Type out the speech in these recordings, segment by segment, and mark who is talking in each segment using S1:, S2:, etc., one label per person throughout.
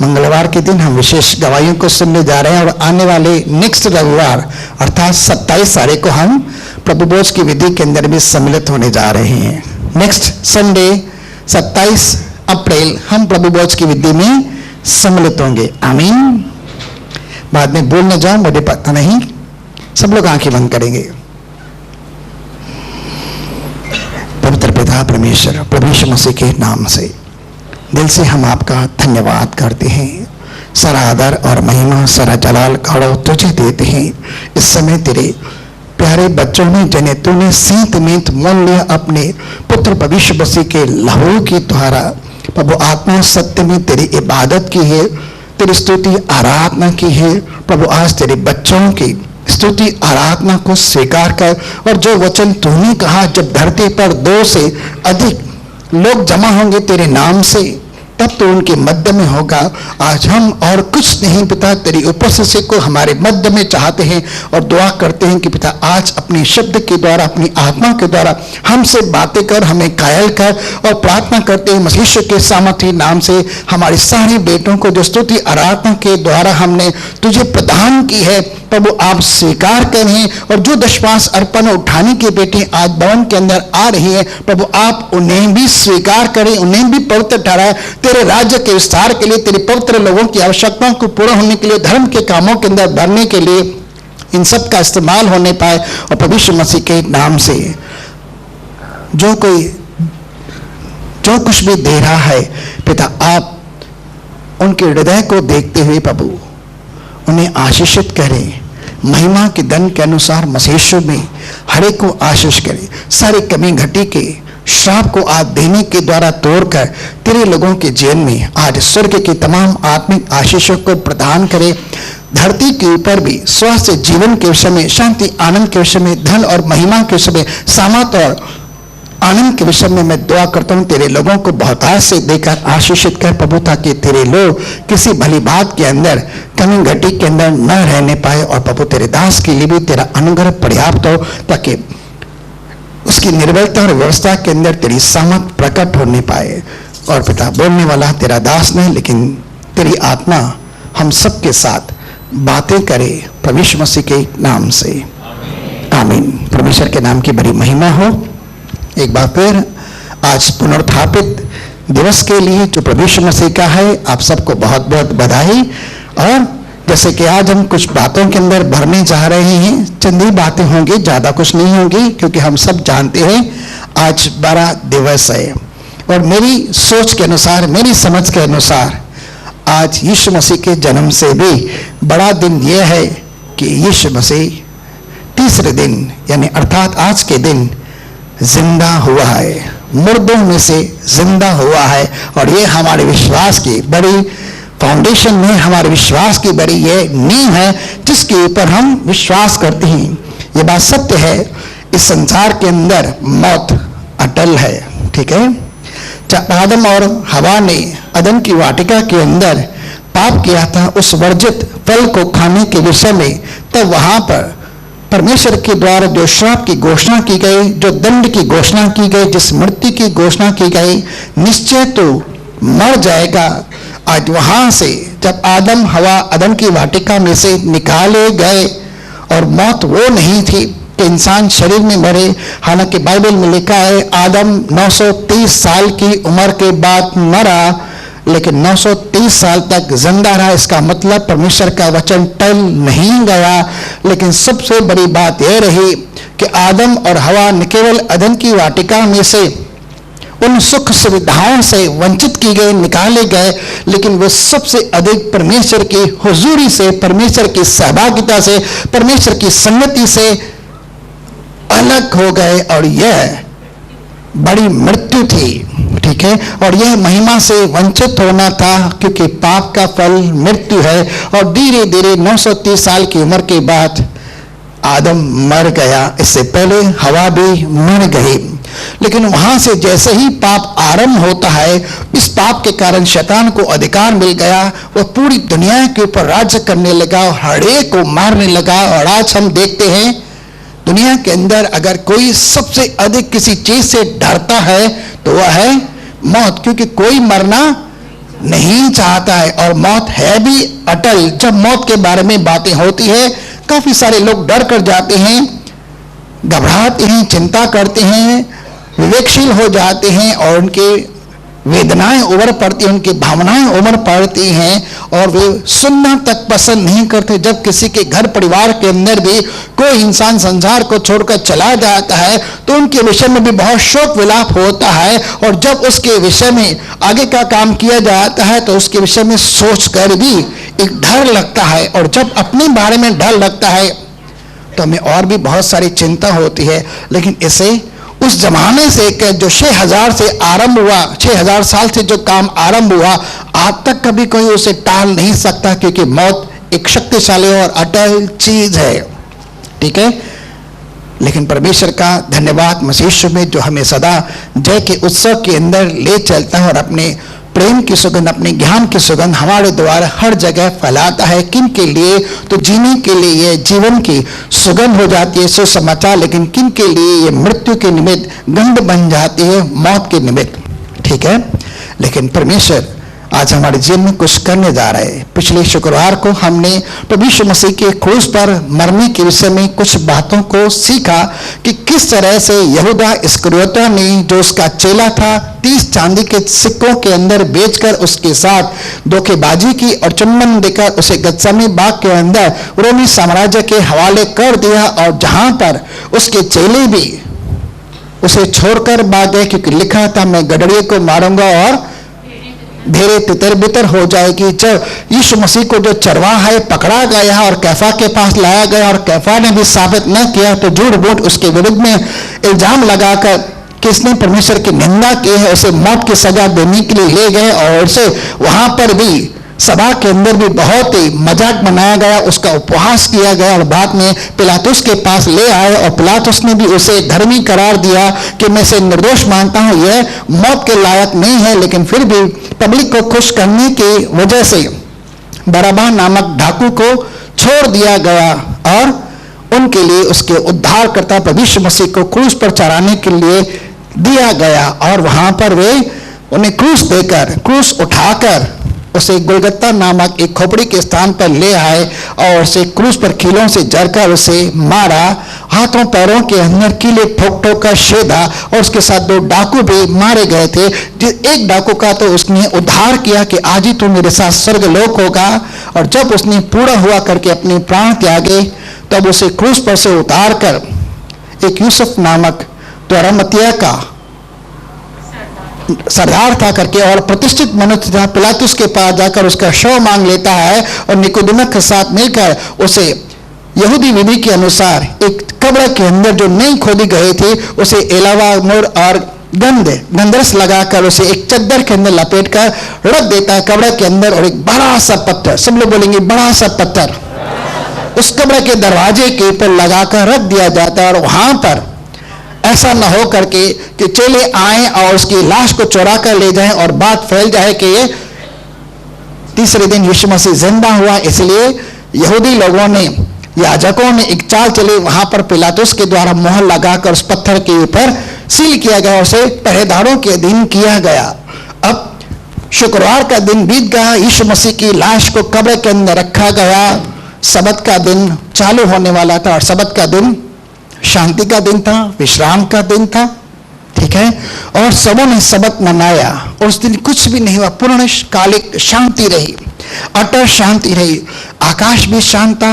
S1: मंगलवार के दिन हम विशेष गवाहियों को सुनने जा रहे हैं और आने वाले नेक्स्ट रविवार अर्थात 27 तारीख को हम प्रभु भोज की विधि के अंदर भी सम्मिलित होने जा रहे हैं। नेक्स्ट संडे 27 अप्रैल हम प्रभु भोज की विधि में सम्मिलित होंगे। आमीन। बाद में बोल न जाओ, मुझे पता नहीं। सब लोग आंखें बंद करेंगे। पवित्र पिता परमेश्वर प्रभु यीशु मसीह के नाम से दिल से हम आपका धन्यवाद करते हैं। सारा आदर और महिमा, सारा जलाल गौरव तुझे देते हैं। इस समय तेरे प्यारे बच्चों ने जिन्हें तूने सींत मीत मोल लिया अपने पुत्र प्रभु यीशु मसीह के लहू के द्वारा, प्रभु आत्मा सत्य में तेरी इबादत की है, तेरी स्तुति आराधना की है। प्रभु आज तेरे बच्चों की स्तुति आराधना को स्वीकार कर, और जो वचन तूने कहा जब धरती पर 2 से अधिक लोग जमा होंगे तेरे नाम से, तब तो उनके मध्य में होगा। आज हम और कुछ नहीं पिता, तेरी उपस्थिति को हमारे मध्य में चाहते हैं और दुआ करते हैं कि पिता आज अपने शब्द के द्वारा, अपनी आत्मा के द्वारा हमसे बातें कर, हमें कायल कर, और प्रार्थना करते हैं मसीह के सामर्थी नाम से हमारे सारे बेटों को जो स्तुति आराधना के द्वारा हमने तुझे प्रदान की है प्रभु आप स्वीकार करें, और जो दशमांश अर्पण उठाने की बेटी आज भवन के अंदर आ रही है प्रभु आप उन्हें भी स्वीकार करें, उन्हें भी पवित्र ठहराए तेरे राज्य के विस्तार के लिए, तेरे पवित्र लोगों की आवश्यकताओं को पूरा होने के लिए, धर्म के कामों के अंदर बढ़ने के लिए इन सब का इस्तेमाल होने पाए। और प्रभु यीशु मसीह के नाम से जो कुछ भी दे रहा है पिता आप उनके हृदय को देखते हुए प्रभु उन्हें आशीषित करें। महिमा के धन के अनुसार मसीह में हर एक को आशीष करें। सारी कमी घटी के श्राप को आज देने के द्वारा तोड़कर तेरे लोगों के जीवन में आज स्वर्ग की तमाम आत्मिक आशीषों को प्रदान करे। धरती के ऊपर भी स्वास्थ्य, जीवन के विषय में, शांति, आनंद के विषय में, धन और महिमा के विषय में, सामर्थ और आनंद के विषय में मैं दुआ करता हूँ तेरे लोगों को बहुतायत से देकर आशीषित कर प्रभु, ताकि तेरे लोग किसी भली बात के अंदर, कमी घटी के अंदर न रहने पाए, और प्रभु तेरे दास के लिए भी तेरा अनुग्रह पर्याप्त हो, ताकि उसकी निर्बलता और व्यवस्था के अंदर तेरी सामर्थ प्रकट होने पाए। और पिता बोलने वाला तेरा दास नहीं, लेकिन तेरी आत्मा हम सबके साथ बातें करे प्रभु यीशु मसीह के नाम से। आमीन। परमेश्वर के नाम की बड़ी महिमा हो। एक बार फिर आज पुनरुत्थापित दिवस के लिए जो प्रभु यीशु मसीह का है, आप सबको बहुत बहुत बधाई। और जैसे कि आज हम कुछ बातों के अंदर भरने जा रहे हैं, चंद ही बातें होंगी, ज़्यादा कुछ नहीं होंगी, क्योंकि हम सब जानते हैं आज बड़ा दिवस है। और मेरी सोच के अनुसार, मेरी समझ के अनुसार आज यीशु मसीह के जन्म से भी बड़ा दिन यह है कि यीशु मसीह तीसरे दिन यानी अर्थात आज के दिन जिंदा हुआ है, मुर्दों में से जिंदा हुआ है। और ये हमारे विश्वास की बड़ी फाउंडेशन में, हमारे विश्वास की बड़ी ये नींव है जिसके ऊपर हम विश्वास करते हैं। ये बात सत्य है, इस संसार के अंदर मौत अटल है, ठीक है। जब आदम और हवा ने अदन की वाटिका के अंदर पाप किया था उस वर्जित फल को खाने के विषय में, तब वहां पर परमेश्वर के द्वारा जो श्राप की घोषणा की गई, जो दंड की घोषणा की गई, जिस मृत्यु की घोषणा की गई, निश्चय तो मर जाएगा। आज वहां से जब आदम हवा अदन की वाटिका में से निकाले गए, और मौत वो नहीं थी कि इंसान शरीर में मरे। हालांकि बाइबल में लिखा है आदम 930 साल की उम्र के बाद मरा, लेकिन 930 साल तक जिंदा रहा। इसका मतलब परमेश्वर का वचन टल नहीं गया। लेकिन सबसे बड़ी बात यह रही कि आदम और हवा न केवल अदन की वाटिका में से उन सुख सुविधाओं से वंचित की गए, निकाले गए, लेकिन वो सबसे अधिक परमेश्वर की हुजूरी से, परमेश्वर की सहभागिता से, परमेश्वर की संगति से अलग हो गए। और यह बड़ी मृत्यु थी, ठीक है। और यह महिमा से वंचित होना था, क्योंकि पाप का फल मृत्यु है। और धीरे धीरे 930 साल की उम्र के बाद आदम मर गया, इससे पहले हवा भी मर गई। लेकिन वहां से जैसे ही पाप आरंभ होता है, इस पाप के कारण शैतान को अधिकार मिल गया, वह पूरी दुनिया के ऊपर राज्य करने लगा, हर एक को मारने लगा। और आज हम देखते हैं दुनिया के अंदर अगर कोई सबसे अधिक किसी चीज से डरता है तो वह है मौत, क्योंकि कोई मरना नहीं चाहता है, और मौत है भी अटल। जब मौत के बारे में बातें होती है, काफी सारे लोग डर कर जाते हैं, घबराते हैं, चिंता करते हैं, विवेकशील हो जाते हैं, और उनके वेदनाएं उभर पड़ती हैं, उनकी भावनाएं उभर पड़ती हैं, और वे सुनना तक पसंद नहीं करते। जब किसी के घर परिवार के अंदर भी कोई इंसान संसार को छोड़कर चला जाता है, तो उनके विषय में भी बहुत शोक विलाप होता है, और जब उसके विषय में आगे का काम किया जाता है तो उसके विषय में सोचकर भी एक डर लगता है, और जब अपने बारे में डर लगता है तो हमें और भी बहुत सारी चिंता होती है। लेकिन इसे उस जमाने से जो 6000 से आरंभ हुआ, 6000 साल से जो काम आरंभ हुआ, आज तक कभी कोई उसे टाल नहीं सकता, क्योंकि मौत एक शक्तिशाली और अटल चीज है। ठीक है, लेकिन परमेश्वर का धन्यवाद मसीह यीशु में, जो हमें सदा जय के उत्सव के अंदर ले चलता है और अपने प्रेम की सुगंध, अपने ज्ञान की सुगंध हमारे द्वारा हर जगह फैलाता है। किन के लिए? तो जीने के लिए ये जीवन की सुगंध हो जाती है, सुसमाचार, लेकिन किन के लिए? ये मृत्यु के निमित्त गंध बन जाती है, मौत के निमित्त। ठीक है, लेकिन परमेश्वर आज हमारे जीवन में कुछ करने जा रहे हैं। पिछले शुक्रवार को हमने प्रभु यीशु मसीह के क्रूस पर मरने के विषय में कुछ बातों को सीखा कि किस तरह से यहूदा इस्करियोता ने, जो उसका चेला था, 30 चांदी के सिक्कों के अंदर बेचकर उसके साथ धोखेबाजी की और चुम्बन देकर उसे गतसमनी बाग के अंदर रोमी साम्राज्य के हवाले कर दिया, और जहां पर उसके चेले भी उसे छोड़कर भाग गए, क्योंकि लिखा था मैं गडरिये को मारूंगा और धेरे तितर बितर हो जाएगी। जब यीशु मसीह को जो चरवाहा है पकड़ा गया और कैफा के पास लाया गया, और कैफा ने भी साबित न किया, तो झूठ बूठ उसके विरुद्ध में इल्जाम लगाकर किसने परमेश्वर की निंदा की है, उसे मौत की सजा देने के लिए ले गए, और उसे वहां पर भी सभा के अंदर भी बहुत ही मजाक बनाया गया, उसका उपहास किया गया, और बाद में पिलातुस के पास ले आए, और पिलातुस ने भी उसे धर्मी करार दिया कि मैं इसे निर्दोष मानता हूं, यह मौत के लायक नहीं है। लेकिन फिर भी पब्लिक को खुश करने की वजह से बरअब्बा नामक डाकू को छोड़ दिया गया, और उनके लिए उसके उद्धारकर्ता प्रभु यीशु मसीह को क्रूस पर चढ़ाने के लिए दिया गया, और वहां पर वे उन्हें क्रूस देकर, क्रूस उठाकर उसे गुलगत्ता नामक एक खोपड़ी के स्थान पर ले आए, और उसे क्रूस पर कीलों से जड़कर उसे मारा, हाथों पैरों के अंदर कीले ठोक ठोक कर छेदा, और उसके साथ 2 डाकू भी मारे गए थे। एक डाकू का तो उसने उद्धार किया कि आज ही तू मेरे साथ स्वर्गलोक होगा, और जब उसने पूरा हुआ करके अपने प्राण त्यागे, तब उसे क्रूस पर से उतार कर एक यूसुफ नामक तो अरमतिया का सरदार था करके, और प्रतिष्ठित मनुष्य था, पिलातुस के पास जाकर उसका शव मांग लेता है, और निकोदेमस के साथ मिलकर उसे यहूदी विधि के अनुसार एक कब्र के अंदर जो नहीं खोदी गई थी, उसे एलावा मोर और गंधरस लगाकर उसे एक चद्दर के अंदर लपेट कर रख देता है कब्र के अंदर, और एक बड़ा सा पत्थर, सब लोग बोलेंगे बड़ा सा पत्थर, उस कब्र के दरवाजे के ऊपर लगाकर रख दिया जाता है। और वहां पर ऐसा न हो करके कि चेले आए और उसकी लाश को चुरा कर ले जाएं, और बात फैल जाए कि ये तीसरे दिन यीशु मसीह जिंदा हुआ। इसलिए यहूदी लोगों ने, याजकों ने एक चाल चली, वहां पर पिलातुस के द्वारा मोहर लगाकर उस पत्थर के ऊपर सील किया गया, उसे पहरेदारों के अधीन किया गया। अब शुक्रवार का दिन बीत गया, यीशु मसीह की लाश को कब्र के अंदर रखा गया, सबत का दिन चालू होने वाला था, और सबत का दिन शांति का दिन था, विश्राम का दिन था। ठीक है, और सबों ने सबत मनाया, और उस दिन कुछ भी नहीं हुआ, पूर्ण कालिक शांति रही, अटर शांति रही। आकाश भी शांत था,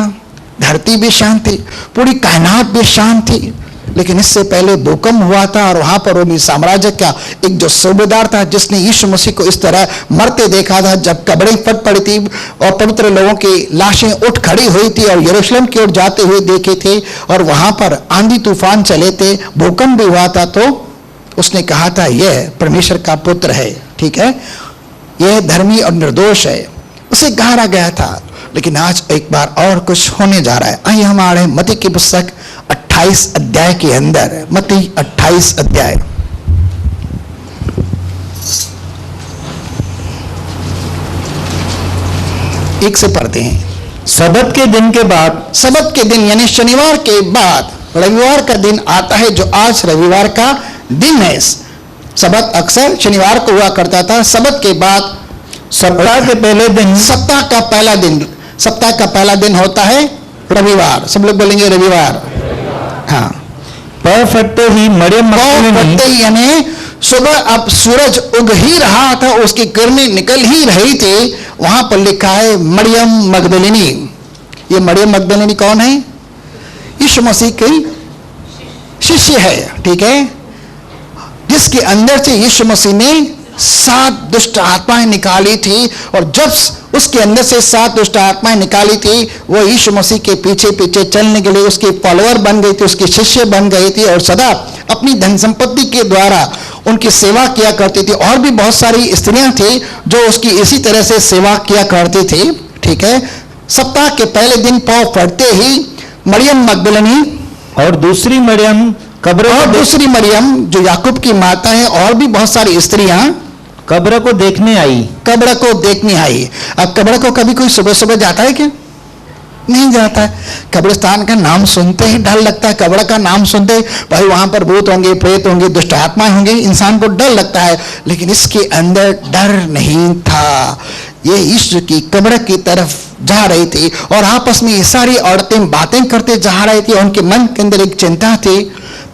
S1: धरती भी शांत थी, पूरी कायनात भी शांत थी। लेकिन इससे पहले भूकंप हुआ था, और वहां पर रोमी साम्राज्य का एक जो सूबेदार था, जिसने यीशु मसीह को इस तरह मरते देखा था, जब कब्रें फट पड़ी थी और पवित्र लोगों की लाशें उठ खड़ी हुई थी और यरूशलेम की ओर जाते हुए देखे थे, और वहां पर आंधी तूफान चले थे, भूकंप भी हुआ था, तो उसने कहा था यह परमेश्वर का पुत्र है। ठीक है, यह धर्मी और निर्दोष है, उसे गारा गया था। लेकिन आज एक बार और कुछ होने जा रहा है। आइए हमारे मत्ती की पुस्तक 28 अध्याय के अंदर, मत्ती 28 अध्याय, एक से पढ़ते हैं।
S2: सबत के दिन के बाद,
S1: सबत के दिन यानी शनिवार के बाद रविवार का दिन आता है, जो आज रविवार का दिन है। सबत अक्सर शनिवार को हुआ करता था। सबत के बाद
S2: सप्ताह के पहले दिन
S1: सप्ताह का पहला दिन, सप्ताह का पहला दिन होता है रविवार। सब लोग बोलेंगे रविवार। हाँ,
S2: पौ फटते ही मरियम मगदलिनी
S1: फटते ही यानी सुबह अब सूरज उग ही रहा था, उसकी किरणें निकल ही रही थी, वहां पर लिखा है मरियम मगदलिनी। ये मरियम मगदलिनी कौन है? यीशु मसीह की शिष्य है, ठीक है, जिसके अंदर से यीशु मसीह ने 7 दुष्ट आत्माएं निकाली थी। और जब उसके अंदर से 7 दुष्ट आत्माएं निकाली थी, वो यीशु मसीह के पीछे पीछे चलने के लिए उसके फॉलोअर बन गई थी, उसके शिष्य बन गई थी, और सदा अपनी धन संपत्ति के द्वारा उनकी सेवा किया करती थी। और भी बहुत सारी स्त्रियां थी जो उसकी इसी तरह से सेवा किया करती थी, ठीक है। सप्ताह के पहले दिन पौ फटते ही मरियम मगदलिनी
S2: और दूसरी मरियम कब्र
S1: और दूसरी मरियम जो याकूब की माता है, और भी बहुत सारी स्त्रियां
S2: कब्र को देखने आई।
S1: कब्र को देखने आई। अब कब्र को कभी कोई सुबह सुबह जाता है क्या? नहीं जाता है। कब्रिस्तान का नाम सुनते ही डर लगता है, कब्र का नाम सुनते ही भाई वहां पर भूत होंगे, प्रेत होंगे, दुष्ट आत्माएं होंगे, इंसान को डर लगता है। लेकिन इसके अंदर डर नहीं था। ये यीशु की कब्र की तरफ जा रही थी और आपस में ये सारी औरतें बातें करते जा रही थी। उनके मन के अंदर एक चिंता थी,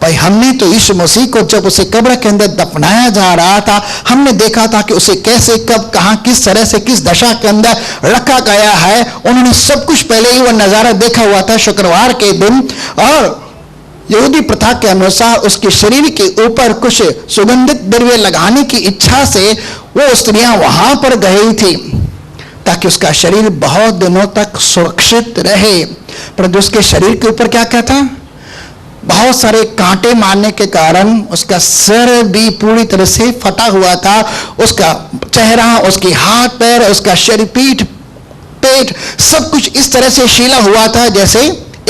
S1: भाई हमने तो यीशु मसीह को जब उसे कब्र के अंदर दफनाया जा रहा था, हमने देखा था कि उसे कैसे, कब, कहां, किस तरह से, किस दशा के अंदर रखा गया है। उन्होंने सब कुछ पहले ही वह नजारा देखा हुआ था शुक्रवार के दिन। और यहूदी प्रथा के अनुसार उसके शरीर के ऊपर कुछ सुगंधित द्रव्य लगाने की इच्छा से वो स्त्रियां वहां पर गई थी ताकि उसका शरीर बहुत दिनों तक सुरक्षित रहे। परंतु उसके शरीर के ऊपर क्या क्या था? बहुत सारे कांटे मारने के कारण उसका सिर भी पूरी तरह से फटा हुआ था। उसका चेहरा, उसके हाथ पैर, उसका शरीर, पीठ, पेट, सब कुछ इस तरह से शीला हुआ था जैसे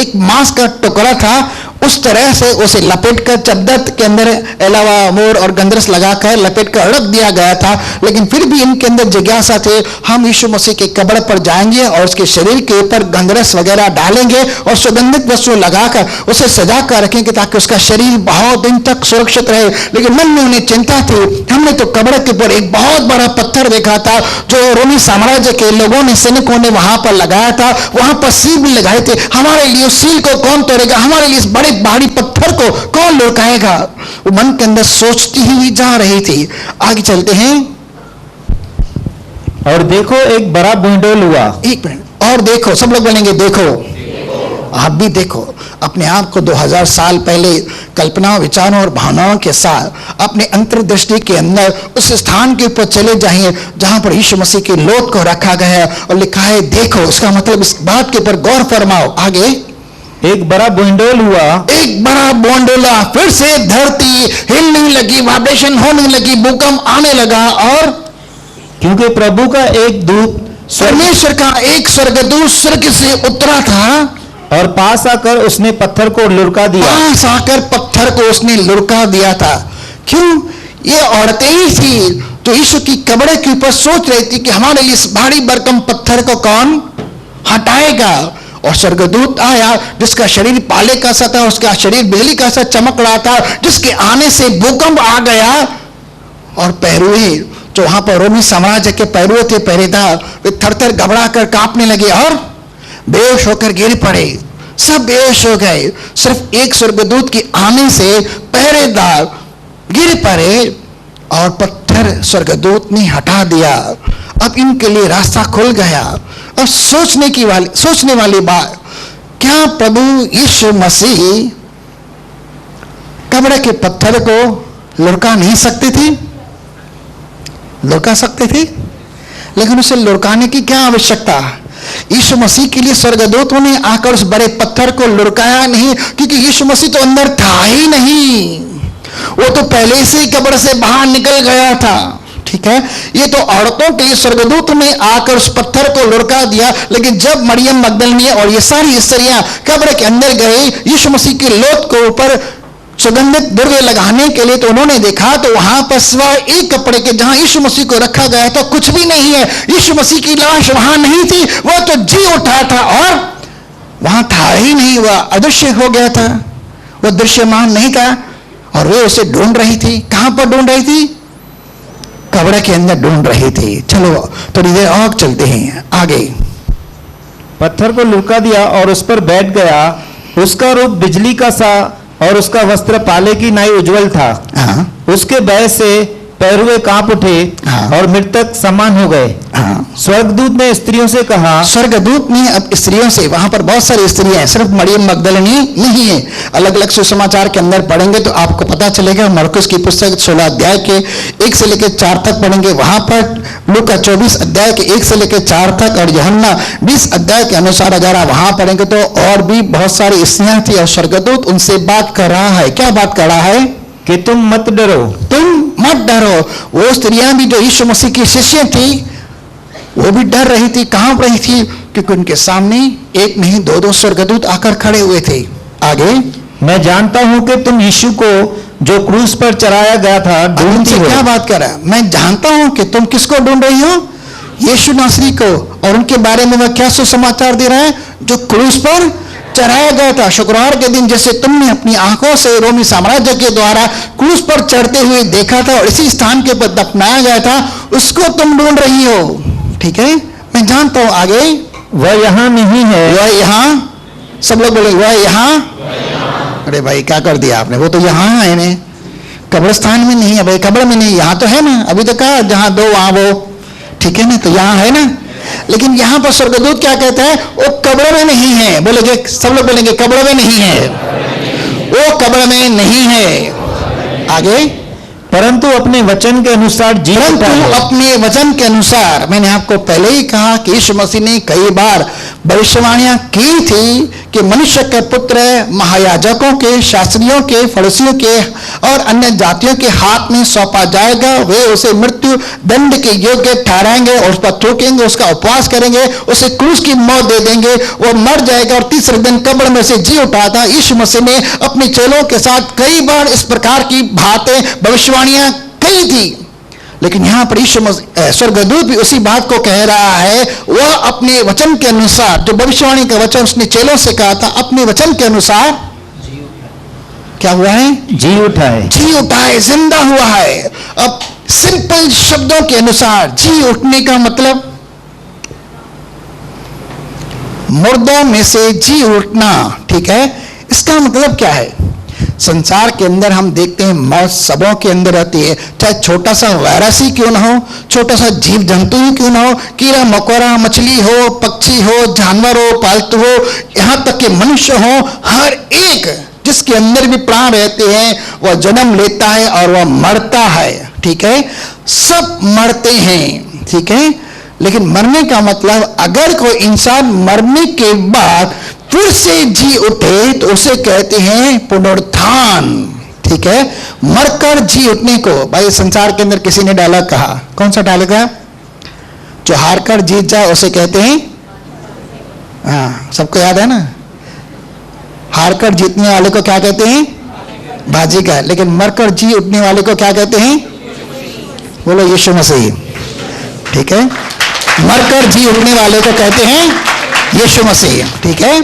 S1: एक मांस का टुकड़ा था। उस तरह से उसे लपेट कर चद्दर के अंदर अलावा मोर और गंदरस लगाकर लपेट कर रख दिया गया था। लेकिन फिर भी इनके अंदर जिज्ञासा थे, हम यीशु मसीह के कब्र पर जाएंगे और उसके शरीर के ऊपर गंदरस वगैरह डालेंगे और सुगंधित वस्तु लगाकर उसे सजा कर रखेंगे ताकि उसका शरीर बहुत दिन तक सुरक्षित रहे। लेकिन मन में उन्हें चिंता थी, हमने तो कब्र के ऊपर एक बहुत बड़ा पत्थर देखा था जो रोमी साम्राज्य के लोगों ने, सैनिकों ने वहां पर लगाया था, वहां पर सील भी लगाए थे। हमारे लिए उस सील को कौन तोड़ेगा? हमारे लिए इस बड़े भारी पत्थर को कौन लुढ़काएगा? वो मन के अंदर सोचती ही जा रही थी। आगे चलते हैं।
S2: और देखो एक बड़ा भूंडोल हुआ।
S1: एक मिनट, और देखो, सब लोग बोलेंगे देखो। आप भी देखो, अपने आप को 2000 साल पहले कल्पना, विचारों और भावनाओं के साथ अपने अंतर्दृष्टि के अंदर उस स्थान के ऊपर चले जाइए जहां पर यीशु मसीह के लोथ को रखा गया है और लिखा है देखो। इसका मतलब इस बात के ऊपर गौर फरमाओ। आगे,
S2: एक बड़ा भूंडोल हुआ। एक
S1: बड़ा भूंडोला, फिर से धरती हिलने लगी, वाइब्रेशन होने लगी, भूकंप आने लगा। और
S2: क्योंकि प्रभु का एक दूत,
S1: परमेश्वर का एक स्वर्गदूत स्वर्ग से उतरा था
S2: और पास आकर उसने पत्थर को लुढ़का दिया।
S1: पास आकर पत्थर को उसने लुढ़का दिया था। क्यों? ये औरतें ही थी जो यीशु की कब्र के ऊपर सोच रही थी कि हमारे लिए इस भारी भरकम पत्थर को कौन हटाएगा। और स्वर्गदूत आया जिसका शरीर पाले का सा था, उसका शरीर बिजली का सा चमक रहा था, जिसके आने से भूकंप आ गया। और पैरुए जो वहां पर रोमी साम्राज्य के पैरुए थे, पहरेदार, वे थर-थर घबरा कर कांपने लगे और बेहोश होकर गिर पड़े। सब बेहोश हो गए। सिर्फ एक स्वर्गदूत के आने से पहरेदार गिर पड़े और पत्थर स्वर्गदूत ने हटा दिया। अब इनके लिए रास्ता खुल गया। और सोचने वाली बात, क्या प्रभु यीशु मसीह कब्र के पत्थर को लुढ़का नहीं सकते थे? लुढ़का सकते थे, लेकिन उसे लुढ़काने की क्या आवश्यकता? यीशु मसीह के लिए स्वर्गदूतों ने आकर उस बड़े पत्थर को लुढ़काया नहीं, क्योंकि यीशु मसीह तो अंदर था ही नहीं। वो तो पहले से ही कब्र से बाहर निकल गया था। ठीक है, ये तो औरतों के लिए स्वर्गदूत ने आकर उस पत्थर को लुढ़का दिया। लेकिन जब मरियम मगदलिनी और ये सारी स्त्रियां कब्र के अंदर गए यीशु मसीह के लोथ को ऊपर सुगंधित द्रव्य लगाने के लिए, तो उन्होंने देखा तो वहां पर सिवाय एक कपड़े के जहां यीशु मसीह को रखा गया था कुछ भी नहीं है। यीशु मसीह की लाश वहां नहीं थी, वह तो जी उठा था और वहां था ही नहीं, वह अदृश्य हो गया था, वह दृश्यमान नहीं था। और वे उसे ढूंढ रही थी। कहां पर ढूंढ रही थी? कब्र के अंदर ढूंढ रहे थे। चलो थोड़ी देर और चलते हैं आगे।
S2: पत्थर को लुढ़का दिया और उस पर बैठ गया। उसका रूप बिजली का सा और उसका वस्त्र पाले की नाई उज्जवल था।
S1: हाँ
S2: उसके भय से पैरुए कांप उठे
S1: हाँ।
S2: और मृतक समान हो गए।
S1: हाँ।
S2: स्वर्गदूत ने स्त्रियों से कहा,
S1: स्वर्गदूत ने अब स्त्रियों से, वहां पर बहुत सारी स्त्रियां हैं, सिर्फ मरियम मगदलिनी नहीं है। अलग अलग सुसमाचार के अंदर पढ़ेंगे तो आपको पता चलेगा। मरकुस की पुस्तक 16 अध्याय के 1 से लेकर 4 तक पढ़ेंगे, वहां पर लूका 24 अध्याय के 1 से लेकर 4 तक और यूहन्ना 20 अध्याय के अनुसार अगर आप वहां पढ़ेंगे तो और भी बहुत सारी स्त्रियां थी और स्वर्गदूत उनसे बात कर रहा है। क्या बात कर रहा है?
S2: कि तुम मत डरो।
S1: तुम मत डरो। वो स्त्रियां भी जो यीशु मसीह की शिष्य थी वो भी डर रही थी, कांप रही थी, क्योंकि उनके सामने एक नहीं 2-2 स्वर्गदूत आकर खड़े हुए थे। आगे,
S2: मैं जानता हूं कि तुम यीशु को जो क्रूस पर चढ़ाया गया था ढूंढती
S1: उनसे
S2: हो।
S1: क्या बात कर रहा है? मैं जानता हूं कि तुम किसको ढूंढ रही हो? यीशु नासरी को। और उनके बारे में वह क्या सुसमाचार दे रहा है? जो क्रूस पर चढ़ाया गया था। शुक्रवार के दिन जैसे तुमने अपनी आंखों से रोमी साम्राज्य के द्वारा क्रूस पर चढ़ते हुए देखा था और इसी स्थान के ऊपर दफनाया गया था, उसको तुम ढूंढ रही हो। ठीक है, मैं जानता हूं। आगे,
S2: वह यहाँ नहीं है।
S1: वह यहाँ, सब लोग बोले वह यहाँ। अरे भाई क्या कर दिया आपने? वो तो यहाँ है ना, कब्रिस्तान में नहीं है भाई, कब्र में नहीं, यहाँ तो है ना। अभी तो कहा जहां दो वहां वो, ठीक है ना, तो यहाँ है ना। लेकिन यहाँ पर स्वर्गदूत क्या कहता है? वो कब्र में नहीं है। बोलेंगे, सब लोग बोलेंगे कब्र में नहीं है, वो कब्र में नहीं है। आगे,
S2: परंतु अपने वचन के अनुसार जी उठा है।
S1: अपने वचन के अनुसार, मैंने आपको पहले ही कहा कि यीशु मसीह ने कई बार भविष्यवाणियां की थी कि मनुष्य के पुत्र महायाजकों के, शास्त्रियों के, फरीसियों के और अन्य जातियों के हाथ में सौंपा जाएगा। वे उसे मृत्यु दंड के योग्य ठहराएंगे और उस पर थूकेंगे, उसका उपवास करेंगे, उसे क्रूस की मौत दे देंगे, वो मर जाएगा और तीसरे दिन कब्र में से जी उठा था। यीशु मसीह ने अपने चेलों के साथ कई बार इस प्रकार की बातें, भविष्यवाणियां कही थी। लेकिन यहां पर यीशु स्वर्गदूत भी उसी बात को कह रहा है। वह अपने वचन के अनुसार, जो भविष्यवाणी का वचन उसने चेलों से कहा था, अपने वचन के अनुसार क्या हुआ है?
S2: जी उठा है।
S1: जी उठा है, जिंदा हुआ है। अब सिंपल शब्दों के अनुसार जी उठने का मतलब मुर्दों में से जी उठना। ठीक है, इसका मतलब क्या है? संसार के अंदर हम देखते हैं मौत सबों के अंदर रहती है, चाहे छोटा सा वायरस ही क्यों ना हो, छोटा सा जीव जंतु ही क्यों ना हो, कीड़ा मकोड़ा, मछली हो, पक्षी हो, जानवर हो, पालतू हो, यहां तक कि मनुष्य हो, हर एक जिसके अंदर भी प्राण रहते हैं वह जन्म लेता है और वह मरता है। ठीक है, सब मरते हैं। ठीक है, लेकिन मरने का मतलब, अगर कोई इंसान मरने के बाद फिर से जी उठे तो उसे कहते हैं पुनरुत्थान। ठीक है, मरकर जी उठने को, भाई संसार के अंदर किसी ने डायलॉग कहा, कौन सा डायलॉग है? जो हार कर जीत जाए उसे कहते हैं, हाँ सबको याद है ना, हार कर जीतने वाले को क्या कहते हैं? बाजीगर। लेकिन मरकर जी उठने वाले को क्या कहते हैं? बोलो यीशु मसीह। ठीक है, मरकर जी उठने वाले को कहते हैं यीशु मसीह। ठीक है,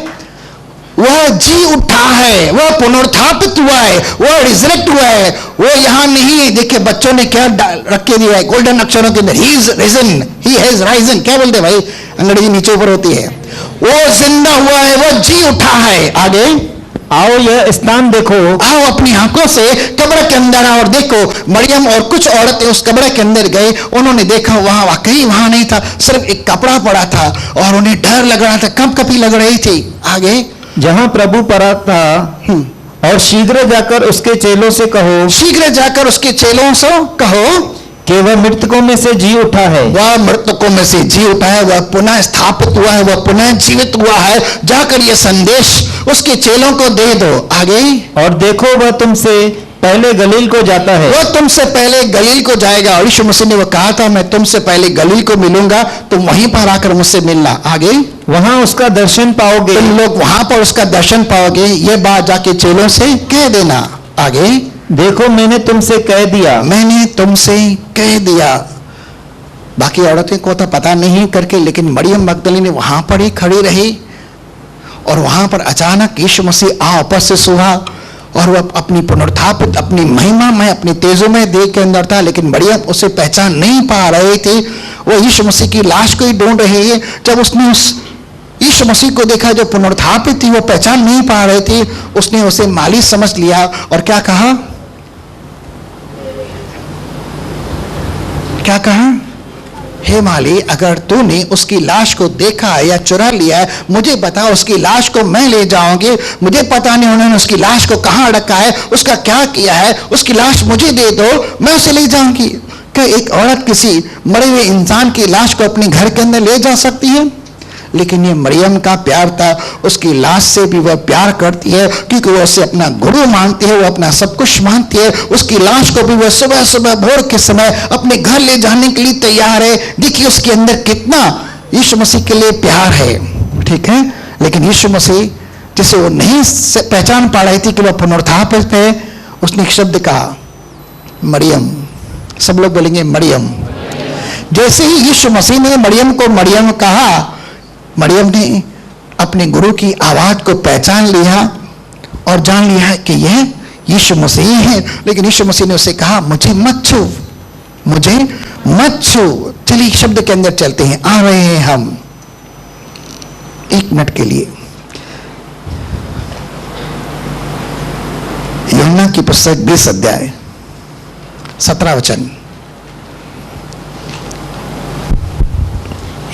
S1: वह जी उठा है, वह पुनरुत्थापित हुआ है, वह रिजरेक्ट हुआ है, वो यहां नहीं है। देखिए बच्चों ने क्या रख के दिया है गोल्डन अक्षरों के अंदर, he is risen, he has risen. क्या बोलते भाई, अंग्रेजी नीचे ऊपर होती है। वो जिंदा हुआ है, वो जी उठा है। आगे,
S2: आओ यह स्थान देखो।
S1: आओ अपनी आंखों से कब्र के अंदर आओ और देखो। मरियम और कुछ औरतें उस कब्र के अंदर गए, उन्होंने देखा वहां वाकई वहां नहीं था, सिर्फ एक कपड़ा पड़ा था और उन्हें डर लग रहा था, कंपकपी लग रही थी। आगे,
S2: जहां प्रभु पड़ा था, और शीघ्र जाकर उसके चेलों से कहो,
S1: शीघ्र जाकर उसके चेलों से कहो
S2: कि वह मृतकों में से जी उठा है।
S1: वह मृतकों में से जी उठा है, वह पुनः स्थापित हुआ है, वह पुनः जीवित हुआ है। जाकर यह संदेश उसके चेलों को दे दो। आगे,
S2: और देखो वह तुमसे पहले गलील को जाता है।
S1: वह तुमसे पहले गलील को जाएगा। और यीशु मसीह ने वो कहा था, मैं तुमसे पहले गलील को मिलूंगा, तुम वहीं पर आकर मुझसे मिलना। आगे,
S2: वहां उसका दर्शन पाओगे।
S1: तुम लोग वहां पर उसका दर्शन पाओगे, ये बात जाके चेलों से कह देना। आगे,
S2: देखो मैंने तुमसे कह दिया।
S1: मैंने तुमसे कह दिया। बाकी औरतें को तो पता नहीं करके, लेकिन मरियम मगदलीनी वहां पर ही खड़ी रही और वहां पर अचानक यीशु मसीह उपस्थित हुआ और वह अपनी पुनरुत्थापित अपनी महिमा में अपनी तेजों में देह के अंदर था, लेकिन मरियम उसे पहचान नहीं पा रहे थे। वो यीशु मसीह की लाश को ही ढूंढ रहे हैं। जब उसने उस यीशु मसीह को देखा जो पुनरुत्थापित थी, वो पहचान नहीं पा रहे थे, उसने उसे माली समझ लिया और क्या कहा? क्या कहा? हे माली, अगर तूने उसकी लाश को देखा है या चुरा लिया है, मुझे बता, उसकी लाश को मैं ले जाऊंगी। मुझे पता नहीं उन्होंने उसकी लाश को कहां रखा है, उसका क्या किया है, उसकी लाश मुझे दे दो, मैं उसे ले जाऊंगी। क्या एक औरत किसी मरे हुए इंसान की लाश को अपने घर के अंदर ले जा सकती है? लेकिन ये मरियम का प्यार था, उसकी लाश से भी वह प्यार करती है, क्योंकि वो उसे अपना गुरु मानती है, वो अपना सब कुछ मानती है। उसकी लाश को भी वह सुबह सुबह भोर के समय अपने घर ले जाने के लिए तैयार है। देखिए उसके अंदर कितना यीशु मसीह के लिए प्यार है, ठीक है। लेकिन यीशु मसीह जिसे वो नहीं पहचान पा रही थी कि वह पुनरुत्थापित है, उसने एक शब्द कहा, मरियम। सब लोग बोलेंगे मरियम। जैसे ही यीशु मसीह ने मरियम को मरियम कहा, मरियम ने अपने गुरु की आवाज को पहचान लिया और जान लिया कि यह यीशु मसीह है। लेकिन यीशु मसीह ने उसे कहा, मुझे मत छू, मुझे मत छू। चलिए शब्द के अंदर चलते हैं, आ रहे हैं हम 1 मिनट के लिए। यूहन्ना की पुस्तक 20 अध्याय 17 वचन।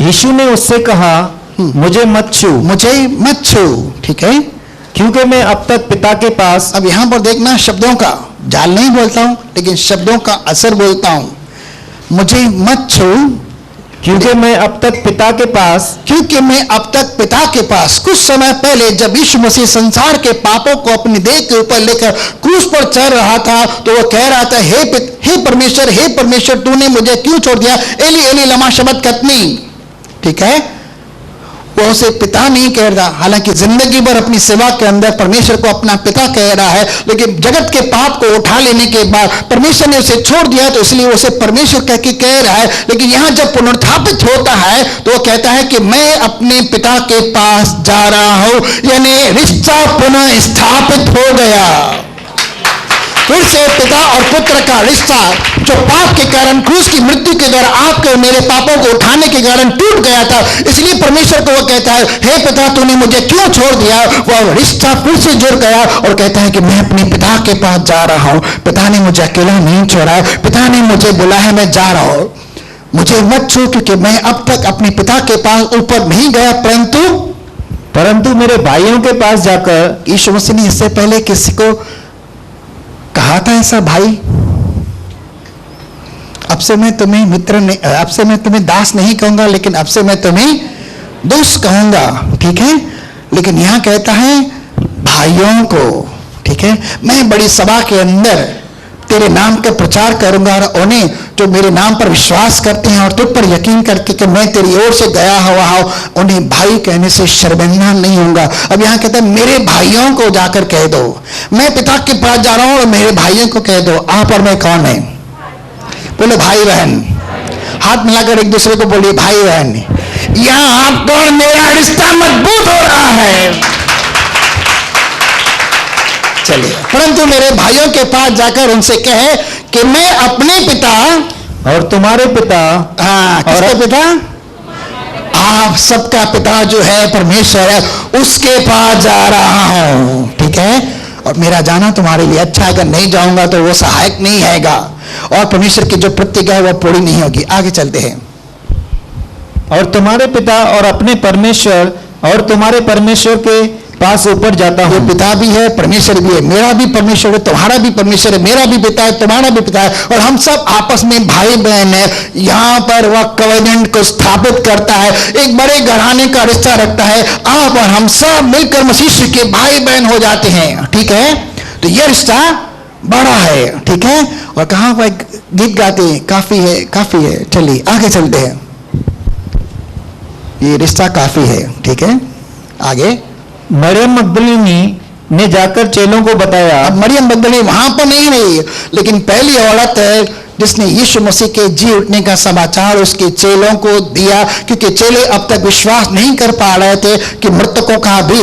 S2: यीशु ने उससे कहा, मुझे मत छू,
S1: मुझे मत छू, ठीक है,
S2: क्योंकि मैं अब तक पिता के पास।
S1: अब यहां पर देखना, शब्दों का जाल नहीं बोलता हूं, लेकिन शब्दों का असर बोलता हूं। मुझे मत छू,
S2: क्योंकि मैं अब तक पिता के पास।
S1: क्योंकि मैं अब तक पिता के पास। कुछ समय पहले जब यीशु मसीह संसार के पापों को अपने देह के ऊपर लेकर क्रूस पर चढ़ रहा था, तो वो कह रहा था, हे परमेश्वर, हे परमेश्वर, तूने मुझे क्यों छोड़ दिया? एली एली लमा शबक्तनी, ठीक है। वो उसे पिता नहीं कह रहा, हालांकि जिंदगी भर अपनी सेवा के अंदर परमेश्वर को अपना पिता कह रहा है, लेकिन जगत के पाप को उठा लेने के बाद परमेश्वर ने उसे छोड़ दिया, तो इसलिए उसे परमेश्वर कह के कह रहा है। लेकिन यहां जब पुनरुत्थापित होता है तो वो कहता है कि मैं अपने पिता के पास जा रहा हूं, यानी रिश्ता पुनः स्थापित हो गया। फिर से पिता और पुत्र का रिश्ता जो पाप के कारण क्रूस की मृत्यु के द्वारा आपके और मेरे पापों को उठाने के कारण टूट गया था, इसलिए परमेश्वर को वो कहता है, हे पिता, तूने मुझे क्यों छोड़ दिया? वह रिश्ता फिर से जुड़ गया और कहता है कि मैं अपने पिता के पास जा रहा हूं। पिता ने मुझे अकेला नहीं छोड़ा है, पिता ने मुझे बुलाया है, मैं जा रहा हूं। मुझे मत छू, क्योंकि मैं अब तक अपने पिता के पास ऊपर नहीं गया, परंतु मेरे भाइयों के पास जाकर। यीशु मसीह ने इससे पहले किसी को कहा था ऐसा? भाई, अब से मैं तुम्हें मित्र नहीं, अब से मैं तुम्हें दास नहीं कहूंगा, लेकिन अब से मैं तुम्हें दोस्त कहूंगा, ठीक है। लेकिन यहां कहता है भाइयों को, ठीक है। मैं बड़ी सभा के अंदर तेरे नाम का प्रचार करूंगा, और उन्हें जो मेरे नाम पर विश्वास करते हैं और तुझ पर यकीन करके कि मैं तेरी ओर से गया हुआ हूं, उन्हें भाई कहने से शर्मिंदा नहीं होगा। अब यहां कहता है मेरे भाइयों को जाकर कह दो, मैं पिता के पास जा रहा हूं और मेरे भाइयों को कह दो। आप और मैं कौन है? बोले भाई बहन। हाथ मिलाकर एक दूसरे को बोलिए भाई बहन। यहां आपका और मेरा रिश्ता मजबूत हो रहा है। चलिए, परंतु मेरे भाइयों के पास जाकर उनसे कहे कि मैं अपने पिता
S2: और तुम्हारे पिता।
S1: हाँ, किसके पिता? आप सबका पिता जो है परमेश्वर है, उसके पास जा रहा हूं, ठीक है। और मेरा जाना तुम्हारे लिए अच्छा है, अगर नहीं जाऊंगा तो वो सहायक नहीं हैगा, और परमेश्वर की जो प्रतिज्ञा है वो पूरी नहीं होगी। आगे चलते हैं।
S2: और तुम्हारे पिता और अपने परमेश्वर और तुम्हारे परमेश्वर के पास ऊपर जाता हूं।
S1: पिता भी है, परमेश्वर भी है, मेरा भी परमेश्वर है, तुम्हारा भी परमेश्वर है, मेरा भी पिता है, तुम्हारा भी पिता है, और हम सब आपस में भाई बहन है। यहां पर वह कवेनेंट को स्थापित करता है, एक बड़े घराने का रिश्ता रखता है। आप और हम सब मिलकर मसीह के भाई बहन हो जाते हैं, ठीक है। तो यह रिश्ता बड़ा है, ठीक है। और कहां पर गीत गाते हैं, काफी है, काफी है। चलिए आगे चलते हैं। ये रिश्ता काफी है, ठीक है। आगे
S2: मरियम मगदलीनी ने जाकर चेलों को बताया।
S1: अब मरियम मगदलीनी वहां पर नहीं रही, लेकिन पहली औरत है जिसने यीशु मसीह के जी उठने का समाचार उसके चेलों को दिया, क्योंकि चेले अब तक विश्वास नहीं कर पा रहे थे कि मृतकों का भी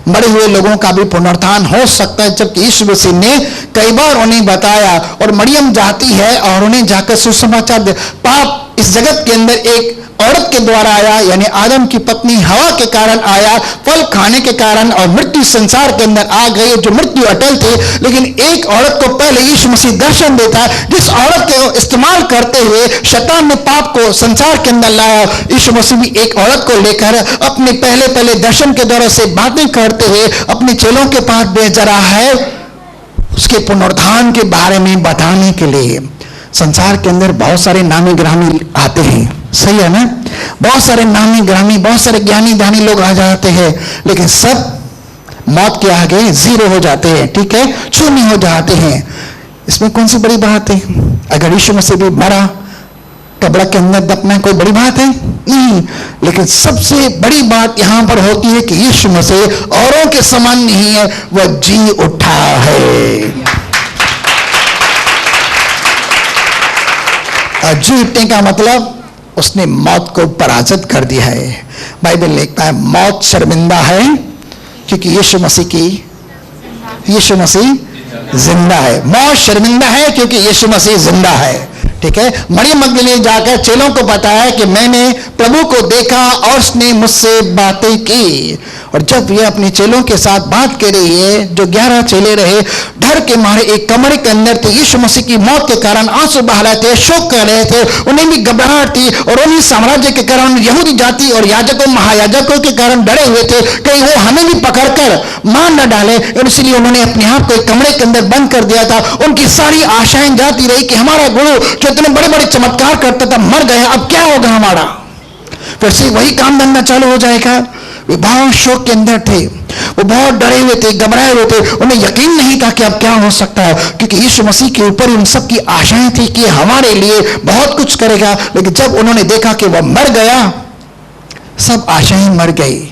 S1: मरे हुए लोगों का भी पुनरुत्थान हो सकता है, जबकि यीशु मसीह ने कई बार उन्हें बताया। और मरियम जाती है और उन्हें जाकर सुसमाचार दे। पाप इस जगत के अंदर एक औरत के द्वारा आया, यानी आदम की पत्नी हवा के कारण आया, फल खाने के कारण, और मृत्यु संसार के अंदर आ गई, जो मृत्यु अटल थी। लेकिन एक औरत को पहले यीशु मसीह दर्शन देता है, जिस औरत को इस्तेमाल करते हुए शैतान ने पाप को संसार के अंदर लाया। यीशु मसीह भी एक औरत को लेकर अपने पहले दर्शन के द्वारा से बातें करते हुए अपने चेलों के पास भेज रहा है, उसके पुनरुत्थान के बारे में बताने के लिए। संसार के अंदर बहुत सारे नामी ग्रामी आते हैं, सही है ना? बहुत सारे नामी ग्रामी, बहुत सारे ज्ञानी दानी लोग आ जाते हैं, लेकिन सब मौत के आगे जीरो हो जाते हैं, ठीक है, शून्य हो जाते हैं। इसमें कौन सी बड़ी बात है? अगर यीशु मसीह भी मरा, कब्र के अंदर दफना, कोई बड़ी बात है नहीं। लेकिन सबसे बड़ी बात यहां पर होती है कि यीशु मसीह औरों के समान नहीं है, वह जी उठा है। जी उठने का मतलब उसने मौत को पराजित कर दिया है। बाइबल लिखता है मौत शर्मिंदा है क्योंकि यीशु मसीह जिंदा है। मौत शर्मिंदा है क्योंकि यीशु मसीह जिंदा है, ठीक है। मरियम मगदलीनी जाकर चेलों को बताया कि मैंने प्रभु को देखा और उसने मुझसे बातें की। और जब ये अपने चेलों के साथ बात कर रही है, जो 11 चेले रहे, डर के मारे एक कमरे के अंदर थे, यीशु मसीह की मौत के कारण आंसू बहा रहे थे, शोक कर रहे थे, उन्हें भी घबराहट थी। और उन्हीं साम्राज्य के कारण, यहूदी जाति और याजकों महायाजकों के कारण डरे हुए थे कहीं वो हमें भी पकड़कर मार न डाले, इसलिए उन्होंने अपने आप को एक कमरे के अंदर बंद कर दिया था। उनकी सारी आशाएं जाती रही कि हमारा गुरु जो इतने बड़े बड़े चमत्कार करता था मर गया, अब क्या होगा हमारा? फिर से वही काम धंधा चालू हो जाएगा। वे बहुत शोक के अंदर थे, वो बहुत डरे हुए थे, घबराए हुए थे। उन्हें यकीन नहीं था कि अब क्या हो सकता है, क्योंकि यीशु मसीह के ऊपर उन सब की आशाएं थी कि हमारे लिए बहुत कुछ करेगा। लेकिन जब उन्होंने देखा कि वह मर गया, सब आशाएं मर गई।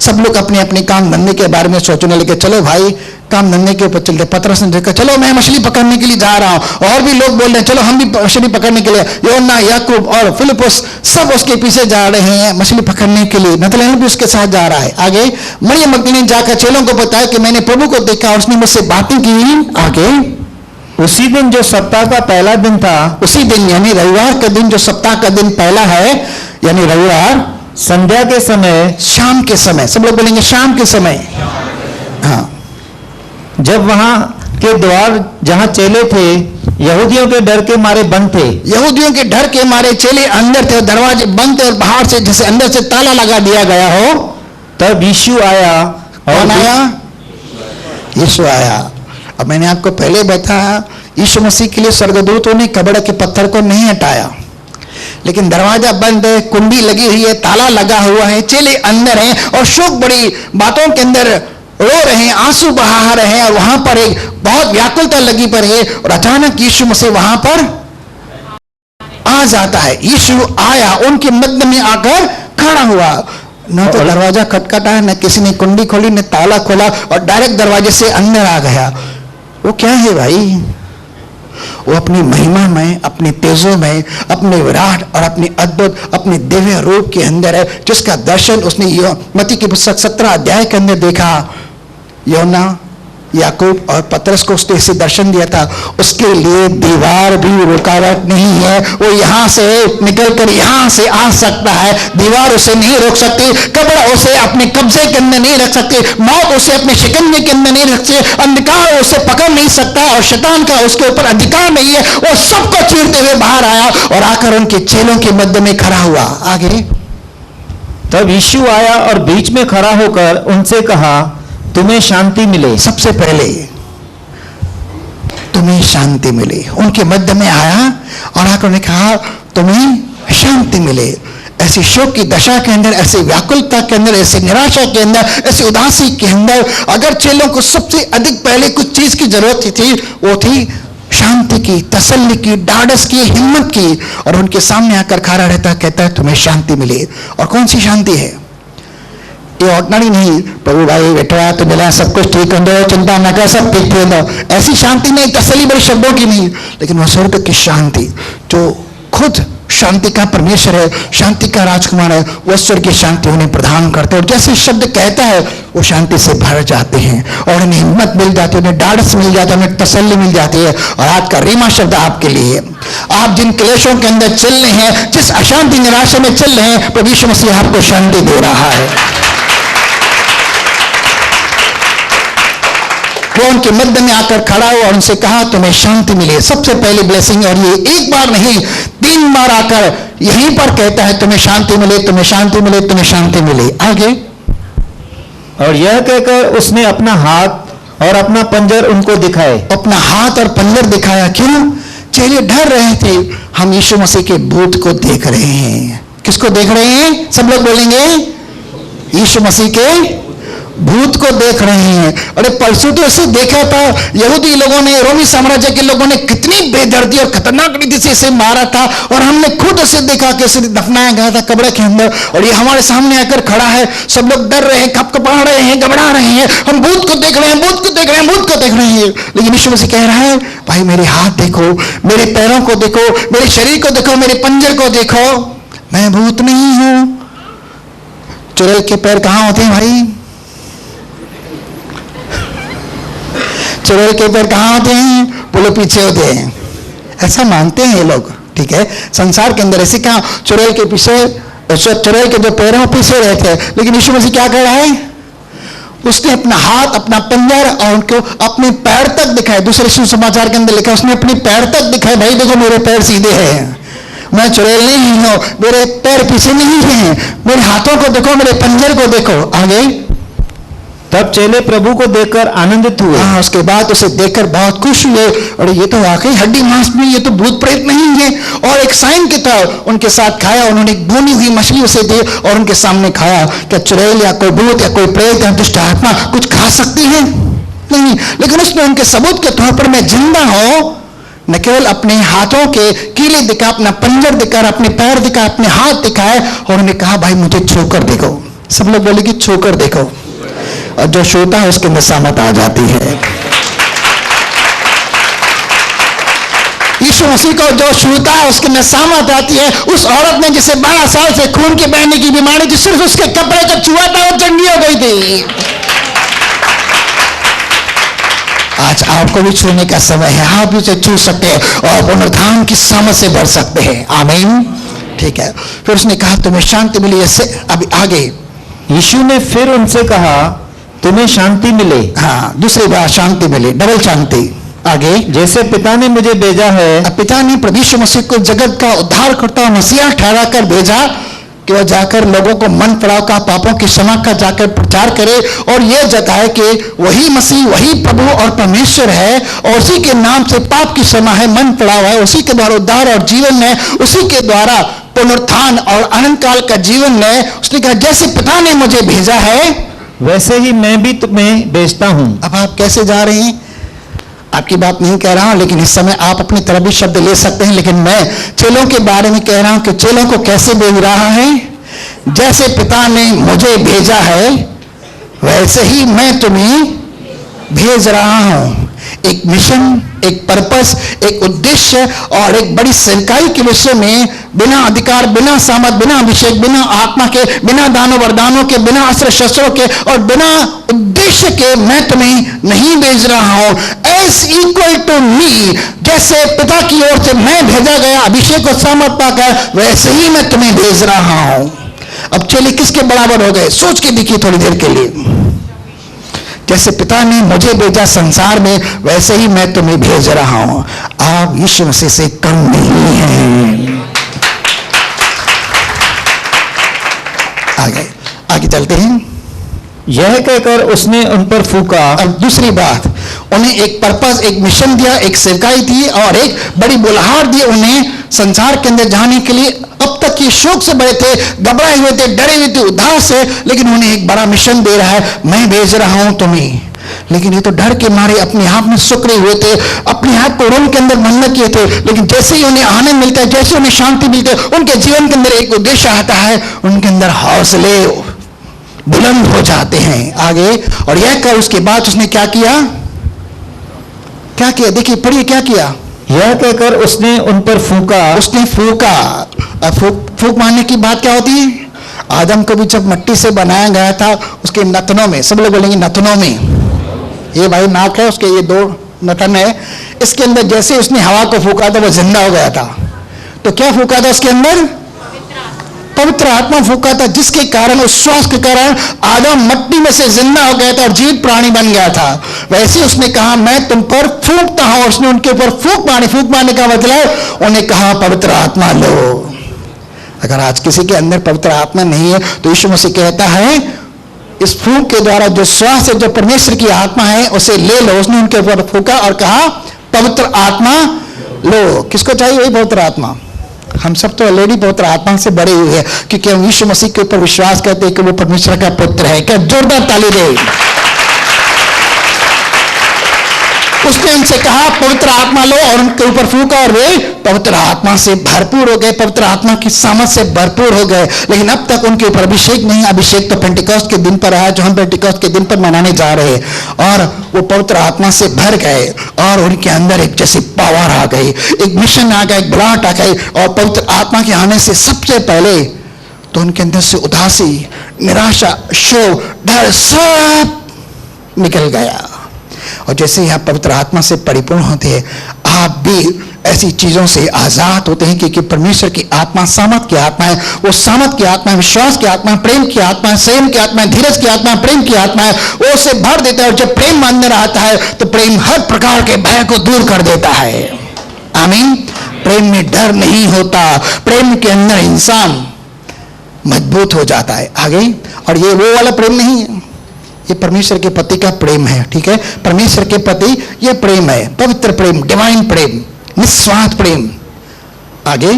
S1: सब लोग अपने अपने काम धंधे के बारे में सोचने लगे, चलो भाई काम धंधे के ऊपर चलते। पतरस ने देखा, चलो मैं मछली पकड़ने के लिए जा रहा हूं। और भी लोग बोल रहे हैं, चलो हम भी मछली पकड़ने के लिए। योना, याकूब और फिलिपुस सब उसके पीछे जा रहे हैं मछली पकड़ने के लिए। नतनएल भी उसके साथ जा रहा है। आगे मरियम मगदलीनी जाकर चेलों को बताया कि मैंने प्रभु को देखा और उसने मुझसे बातें की। आगे
S2: उसी दिन जो सप्ताह का पहला दिन था,
S1: उसी दिन यानी रविवार का दिन, जो सप्ताह का दिन पहला है, यानी रविवार,
S2: संध्या के समय,
S1: शाम के समय, सब लोग बोलेंगे शाम के समय। हाँ,
S2: जब वहां के द्वार जहां चेले थे यहूदियों के डर के मारे बंद थे।
S1: यहूदियों के डर के मारे चेले अंदर थे, दरवाजे बंद थे और बाहर से जैसे अंदर से ताला लगा दिया गया हो।
S2: तब यीशु आया।
S1: कौन आया? यीशु आया। अब मैंने आपको पहले बताया, यीशु मसीह के लिए स्वर्गदूतों ने कब्र के पत्थर को नहीं हटाया, लेकिन दरवाजा बंद है, कुंडी लगी हुई है, ताला लगा हुआ है, चेले अंदर हैं और शोक बड़ी बातों के अंदर रो रहे हैं, आंसू बहा रहे हैं। और वहां पर एक बहुत व्याकुलता लगी पर है। और अचानक यीशु मसीह वहां पर आ जाता है। यीशु आया, उनके मध्य में आकर खड़ा हुआ। न तो दरवाजा खटखटा है, न किसी ने कुंडी खोली, न ताला खोला, और डायरेक्ट दरवाजे से अंदर आ गया। वो क्या है भाई? वो अपनी महिमा में, अपनी तेजों में, अपने विराट और अपने अद्भुत, अपने दिव्य रूप के अंदर है, जिसका दर्शन उसने मत्ती की पुस्तक 17 अध्याय के अंदर देखा। योना, याकूब और पतरस को उसने इसे दर्शन दिया था। उसके लिए दीवार भी रुकावट नहीं है। वो यहां से निकलकर यहां से आ सकता है, दीवार उसे नहीं रोक सकती, कब्र उसे अपने कब्जे के अंदर नहीं रख सकती, मौत उसे अपने शिकंजे के अंदर नहीं रख सकती, अंधकार उसे पकड़ नहीं सकता और शैतान का उसके ऊपर अधिकार नहीं है। वो सबको चीरते हुए बाहर आया और आकर उनके चेलों के मध्य में खड़ा हुआ। आगे
S2: तब यीशु आया और बीच में खड़ा होकर उनसे कहा, तुम्हें शांति मिले।
S1: सबसे पहले तुम्हें शांति मिले। उनके मध्य में आया और आकर उन्हें कहा, तुम्हें शांति मिले। ऐसी शोक की दशा के अंदर, ऐसी व्याकुलता के अंदर, ऐसी निराशा के अंदर, ऐसी उदासी के अंदर, अगर चेलों को सबसे अधिक पहले कुछ चीज की जरूरत थी, वो थी शांति की, तसल्ली की, ढाढ़स की, हिम्मत की। और उनके सामने आकर खड़ा रहता, कहता है तुम्हें शांति मिले। और कौन सी शांति है? ये ऑर्डिनरी नहीं, प्रभु भाई बैठा तो मिला, सब कुछ ठीक कर दो, चिंता न कर, सब ठीक कर दो, ऐसी शांति नहीं, तसल्ली बड़े शब्दों की नहीं, लेकिन वह स्वर्ग की शांति जो खुद शांति का परमेश्वर है, शांति का राजकुमार है, वो ईश्वर की शांति उन्हें प्रदान करते हैं। और जैसे शब्द कहता है वो शांति से भर जाते हैं और उन्हें हिम्मत मिल जाती है, उन्हें ढाढ़स मिल जाता है, उन्हें तसल्ली मिल जाती है। और आज का रीमा शब्द आपके लिए, आप जिन क्लेशों के अंदर चल रहे हैं, जिस अशांति निराशा में चल रहे हैं, प्रभु यीशु मसीह आपको शांति दे रहा है। वो उनके मध्य में आकर खड़ा हुआ और उनसे कहा तुम्हें शांति मिले। सबसे पहली ब्लेसिंग, और ये एक बार नहीं 3 बार आकर यहीं पर कहता है तुम्हें शांति मिले, तुम्हें शांति मिले, तुम्हें शांति मिले। आगे,
S2: और यह कहकर उसने अपना हाथ और अपना पंजर उनको दिखाए।
S1: अपना हाथ और पंजर दिखाया। क्यों? चेले डर रहे थे। हम यीशु मसीह के भूत को देख रहे हैं। किसको देख रहे हैं? सब लोग बोलेंगे, यीशु मसीह के भूत को देख रहे हैं। अरे परसों तो ऐसे देखा था, यहूदी लोगों ने, रोमी साम्राज्य के लोगों ने कितनी बेदर्दी और खतरनाक रीति से इसे मारा था, और हमने खुद उसे देखा कैसे दफनाया गया था कब्र के अंदर, और ये हमारे सामने आकर खड़ा है। सब लोग डर रहे हैं, कपकपा रहे हैं, घबरा रहे हैं, हम भूत को देख रहे हैं, भूत को देख रहे हैं, भूत को देख रहे हैं। लेकिन यीशु मसीह कह रहा है भाई मेरे हाथ देखो, मेरे पैरों को देखो, मेरे शरीर को देखो, मेरे पंजर को देखो, मैं भूत नहीं हूं। चुड़ैल के पैर कहां होते हैं भाई? चुड़ैल के पैर कहां होते हैं? बोलो पीछे होते हैं। ऐसा मानते हैं ये लोग, ठीक है। संसार के अंदर ऐसे कहा चुड़ैल के पीछे, चुड़ैल के जो पैर हैं पीछे रहते हैं। लेकिन यीशु मसीह क्या कर रहा है? उसने अपना हाथ, अपना पंजर और उनको अपने पैर तक दिखाए। दूसरे सुसमाचार के अंदर लिखा उसने अपने पैर तक दिखाए। भाई देखो मेरे पैर सीधे हैं, मैं चुड़ैल नहीं हूं, मेरे पैर पीछे नहीं हैं, मेरे हाथों को देखो, मेरे पंजर को देखो। आगे,
S2: तब चेले प्रभु को देखकर आनंदित हुए।
S1: हाँ, उसके बाद उसे देखकर बहुत खुश हुए, और ये तो वाकई हड्डी मांस में, ये तो भूत प्रेत नहीं है। और एक साइन की तरह उनके साथ खाया। उन्होंने एक भुनी हुई मछली उसे दी और उनके सामने खाया। क्या चुड़ैल या कोई भूत या कोई प्रेत या दुष्ट आत्मा कुछ खा सकती है? नहीं। लेकिन उसने उनके सबूत के तौर पर मैं जिंदा हूं, न केवल अपने हाथों के कीले दिखा, अपना पंजर दिखा, अपने पैर दिखा, अपने हाथ दिखाए, और उन्होंने कहा भाई मुझे छूकर देखो। सब लोग बोले कि छूकर देखो, और जो छूता है उसके नसामत आ जाती है। यीशु मसीह को जो छूता है उसकी नसामत आती है। उस औरत ने जिसे 12 साल से खून के बहने की बीमारी थी, सिर्फ उसके कपड़े को छुआ था, वो चंगी हो गई थी। आज आपको भी छूने का समय है, आप भी उसे छू सकते हैं और पुनरुत्थान की समझ से बढ़ सकते हैं। आमीन, ठीक है। फिर उसने कहा तुम्हें शांति मिली। ऐसे अभी आगे
S2: यीशु ने फिर उनसे कहा तुम्हें शांति मिले।
S1: हाँ, दूसरी बार शांति मिली, डबल शांति। आगे,
S2: जैसे पिता ने मुझे भेजा है।
S1: अब पिता ने प्रभु यीशु मसीह को जगत का उद्धारकर्ता और मसीहा ठहरा कर भेजा कि वह जाकर लोगों को मन पड़ाव का, पापों की क्षमा का जाकर प्रचार करे और यह जताए कि वही मसीह, वही प्रभु और परमेश्वर है, और उसी के नाम से पाप की क्षमा है, मन पड़ाव है, उसी के द्वारा उद्धार और जीवन है, उसी के द्वारा पुनरुत्थान और अनंत काल का जीवन है। उसने कहा जैसे पिता ने मुझे भेजा है
S2: वैसे ही मैं भी तुम्हें भेजता हूं।
S1: अब आप कैसे जा रहे हैं? आपकी बात नहीं कह रहा हूं, लेकिन इस समय आप अपनी तरफ भी शब्द ले सकते हैं। लेकिन मैं चेलों के बारे में कह रहा हूं कि चेलों को कैसे भेज रहा है? जैसे पिता ने मुझे भेजा है वैसे ही मैं तुम्हें भेज रहा हूं। एक मिशन, एक पर्पस, एक उद्देश्य और एक बड़ी सेवकाई के विषय में बिना अधिकार, बिना सामर्थ, बिना अभिषेक, बिना आत्मा के, बिना दानों वरदानों के, बिना अस्त्र शस्त्रों के और बिना उद्देश्य के मैं तुम्हें नहीं भेज रहा हूं। एज इक्वल टू मी, जैसे पिता की ओर से मैं भेजा गया अभिषेक और सामर्थ पाकर, वैसे ही मैं तुम्हें भेज रहा हूं। अब चलिए किसके बराबर हो गए? सोच के देखिए थोड़ी देर के लिए। जैसे पिता ने मुझे भेजा संसार में वैसे ही मैं तुम्हें भेज रहा हूं। आप यीशु मसीह से कम नहीं हैं। आगे चलते हैं।
S2: यह कहकर उसने उन पर फूंका।
S1: अब दूसरी बात, उन्हें एक पर्पस, एक मिशन दिया, एक सेवकाई दी और एक बड़ी बुलाहट दी उन्हें संसार के अंदर जाने के लिए। अब तक ये शोक से बड़े थे, घबराए हुए थे, डरे हुए थे, उदास से, लेकिन उन्हें एक बड़ा मिशन दे रहा है, मैं भेज रहा हूं तुम्हें। लेकिन ये तो डर के मारे अपने आप में सुकड़े हुए थे, अपने आप को रूम के अंदर बंद किए थे। लेकिन जैसे ही उन्हें आनंद मिलता है, जैसे उन्हें शांति मिलती है, उनके जीवन के अंदर एक उद्देश्य आता है, उनके अंदर हौसले बुलंद हो जाते हैं। आगे, और यह कर उसके बाद उसने क्या किया? क्या किया? देखिए, पढ़िए क्या किया।
S2: यह कहकर उसने उन पर फूंका।
S1: उसने फूंका। अब फूक मारने की बात क्या होती है? आदम को भी जब मिट्टी से बनाया गया था, उसके नथनों में, सब लोग बोलेंगे नथनों में, ये भाई नाक है, उसके ये 2 नथन है, इसके अंदर जैसे उसने हवा को फूका था वो जिंदा हो गया था। तो क्या फूका था उसके अंदर? पवित्र आत्मा फूका था, जिसके कारण, उस श्वास के कारण आदम मिट्टी में से जिंदा हो गया था और जीवित प्राणी बन गया था। वैसे उसने कहा मैं तुम पर फूंकता हूं, उसने उनके ऊपर फूंक मारने का मतलब उन्हें कहा पवित्र आत्मा लो। अगर आज किसी के अंदर पवित्र आत्मा नहीं है तो यीशु मसीह कहता है इस फूंक के द्वारा जो श्वास है, जो परमेश्वर की आत्मा है, उसे ले लो। उसने उनके ऊपर फूंका और कहा पवित्र आत्मा लो। किसको चाहिए वही पवित्र आत्मा? हम सब तो ऑलरेडी पवित्र आत्मा से बड़े हुए हैं, क्योंकि हम यीशु मसीह के ऊपर विश्वास करते हैं कि वो परमेश्वर का पुत्र है। क्या जोरदार ताली दे। उसने उनसे कहा पवित्र आत्मा लो और उनके ऊपर फूंका और वे पवित्र आत्मा से भरपूर हो गए, पवित्र आत्मा की सामर्थ से भरपूर हो गए। लेकिन अब तक उनके ऊपर अभिषेक नहीं। अभिषेक तो पेंटिकॉस्ट के दिन पर आया, जो हम पेंटिकॉस्ट के दिन पर मनाने जा रहे हैं। और वो पवित्र आत्मा से भर गए और उनके अंदर एक जैसी पावर आ गई, एक मिशन आ गया, एक ब्लाट आ गई। और पवित्र आत्मा के आने से सबसे पहले तो उनके अंदर से उदासी, निराशा, शोक, डर सब निकल गया। और जैसे ही आप पवित्र आत्मा से परिपूर्ण होते हैं, आप भी ऐसी चीजों से आजाद होते हैं, क्योंकि परमेश्वर की आत्मा सामर्थ की आत्मा है। वो सामर्थ की आत्मा है, विश्वास की आत्मा है, प्रेम की आत्मा है, संयम की आत्मा है, धीरज की आत्मा है, प्रेम की आत्मा है। वो उसे भर देता है और जब प्रेम अंदर आता है तो प्रेम हर प्रकार के भय को दूर कर देता है। आमीन। प्रेम में डर नहीं होता, प्रेम के अंदर इंसान मजबूत हो जाता है। आगे, और ये वो वाला प्रेम नहीं है, ये परमेश्वर के प्रति का प्रेम है। ठीक है, परमेश्वर के प्रति ये प्रेम है, पवित्र प्रेम, डिवाइन प्रेम, निस्वार्थ प्रेम। आगे,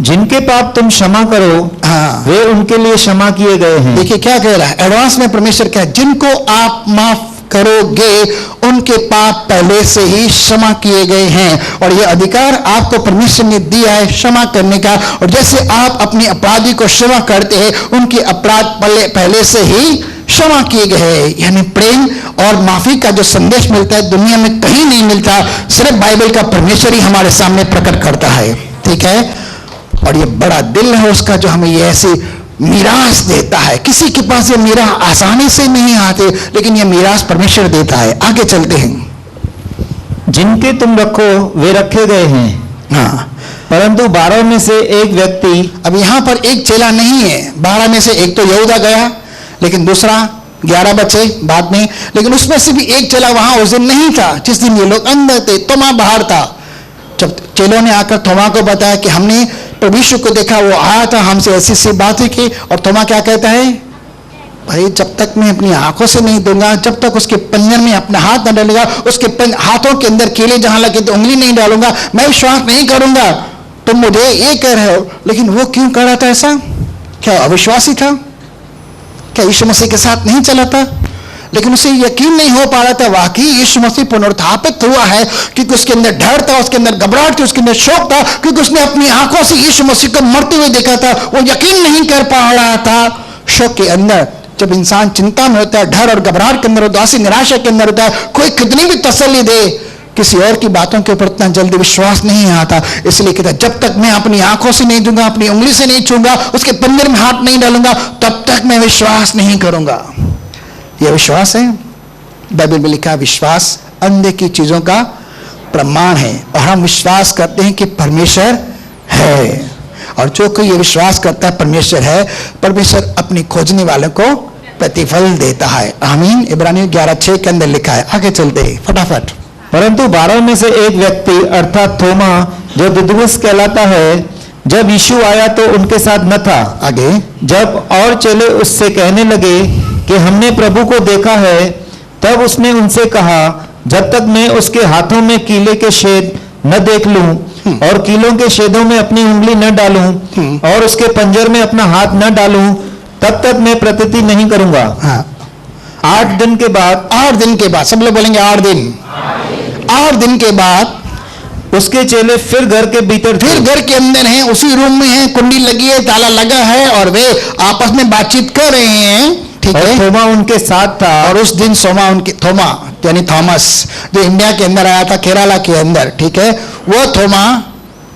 S2: जिनके पाप तुम क्षमा करो,
S1: हाँ,
S2: वे उनके लिए क्षमा किए गए हैं।
S1: देखिए क्या कह रहा है एडवांस में परमेश्वर, क्या जिनको आप माफ करोगे उनके पाप पहले से ही क्षमा किए गए हैं। और ये अधिकार आपको परमेश्वर ने दिया है क्षमा करने का। और जैसे आप अपने अपराधी को क्षमा करते हैं, उनके अपराध पहले से ही क्षमा किए गए हैं। यानी प्रेम और माफी का जो संदेश मिलता है दुनिया में कहीं नहीं मिलता, सिर्फ बाइबल का परमेश्वर ही हमारे सामने प्रकट करता है। ठीक है, और ये बड़ा दिल है उसका जो हमें ये ऐसी मीरास देता है। किसी के पास ये मीरास आसानी से नहीं आते, लेकिन ये मीरास परमेश्वर देता है। आगे चलते हैं।
S2: जिनके तुम रखो वे रखे गए हैं,
S1: हाँ,
S2: परंतु 12 में से एक व्यक्ति,
S1: अब यहां पर एक चेला नहीं है। 12 में से एक तो यहूदा गया, लेकिन दूसरा 11 बचे बाद में। लेकिन उसमें से भी एक चेला वहां उस दिन नहीं था जिस दिन ये लोग अंदर थे, थोमा बाहर था। जब चेलों ने आकर थोमा को बताया कि हमने प्रभु यीशु को देखा, वो आया था, हमसे ऐसी ऐसी बातें की। और थोमा क्या कहता है? भाई जब तक मैं अपनी आंखों से नहीं दूंगा, जब तक उसके पंजर में अपना हाथ न डालूंगा, उसके हाथों के अंदर कीले जहां लगे तो उंगली नहीं डालूंगा, मैं विश्वास नहीं करूंगा। तुम मुझे ये कह रहे हो। लेकिन वो क्यों कर रहा था ऐसा? क्या अविश्वासी था? क्या यीशु मसीह के साथ नहीं चला था? लेकिन उसे यकीन नहीं हो पा रहा था वाकई यीशु मसीह पुनरुत्थापित हुआ है, क्योंकि उसके अंदर डर था, उसके अंदर घबराहट थी, उसके अंदर शोक था, क्योंकि उसने अपनी आंखों से यीशु मसीह को मरते हुए देखा था। वो यकीन नहीं कर पा रहा था। शोक के अंदर जब इंसान चिंता में होता है, डर और घबराहट के अंदर, उदासी निराशा के अंदर होता है, कोई कितनी भी तसल्ली दे, किसी और की बातों के ऊपर इतना जल्दी विश्वास नहीं आता। इसलिए कहता जब तक मैं अपनी आंखों से नहीं दूंगा, अपनी उंगली से नहीं छूंगा, उसके पंजर में हाथ नहीं डालूंगा, तब तक मैं विश्वास नहीं करूंगा। यह विश्वास है, बाइबल में लिखा विश्वास अंधे की चीजों का प्रमाण है। और हम विश्वास करते हैं कि परमेश्वर है, और जो कोई ये विश्वास करता है परमेश्वर है, परमेश्वर अपने खोजने वालों को प्रतिफल देता है। आमीन। इब्रानियों 11:6 के अंदर लिखा है। आगे चलते हैं फटाफट।
S2: परंतु 12 में से एक व्यक्ति अर्थात थोमा, जो दिदुमुस कहलाता है, जब यीशु आया तो उनके साथ न था।
S1: आगे,
S2: जब और चेले उससे कहने लगे कि हमने प्रभु को देखा है, तब उसने उनसे कहा, जब तक मैं उसके हाथों में कीले के छेद न देख लूं और कीलों के छेदों में अपनी उंगली न डालूं और उसके पंजर में अपना हाथ न डालूं, तब तक मैं प्रतीति नहीं करूंगा।
S1: हाँ,
S2: 8 दिन के बाद,
S1: 8 दिन के बाद, सब लोग बोलेंगे 8 दिन। 8 दिन के बाद
S2: उसके चेले फिर घर के भीतर थे।
S1: फिर घर के अंदर हैं, उसी रूम में हैं, कुंडी लगी है, ताला लगा है, और वे आपस में बातचीत कर रहे हैं। ठीक
S2: और
S1: है,
S2: थोमा उनके साथ था।
S1: और उस दिन थोमा यानी थॉमस, जो इंडिया के अंदर आया था, केरला के अंदर, ठीक है, वो थोमा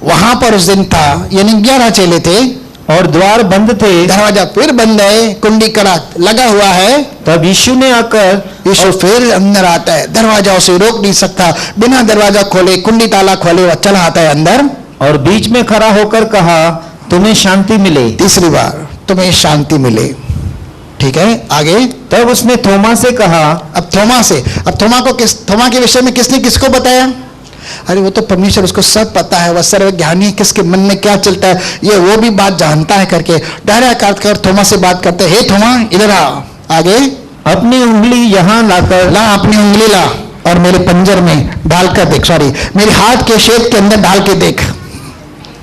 S1: वहां पर उस दिन था, यानी 11 चेले थे,
S2: और द्वार बंद थे।
S1: दरवाजा फिर बंद है, कुंडी कड़ा लगा हुआ है।
S2: तब यीशु ने आकर
S1: यीशु फिर अंदर आता है, दरवाजा उसे रोक नहीं सकता, बिना दरवाजा खोले, कुंडी ताला खोले वह चला आता है अंदर,
S2: और बीच में खड़ा होकर कहा, तुम्हें शांति मिले।
S1: तीसरी बार, तुम्हें शांति मिले। ठीक है, आगे।
S2: तब उसने थोमा से कहा,
S1: अब थोमा के विषय में किसने किसको बताया? अरे वो तो परमेश्वर, उसको सब पता है, वह सर्वज्ञानी है, किसके मन में क्या चलता है ये वो भी बात जानता है करके डायरेक्ट आकर थोमा से बात करते हैं, हे थोमा इधर आ। आगे,
S2: अपनी उंगली यहाँ लाकर
S1: ला, अपनी उंगली ला और मेरे पंजर में डालकर देख, सॉरी मेरे हाथ के छेद के अंदर डाल के देख,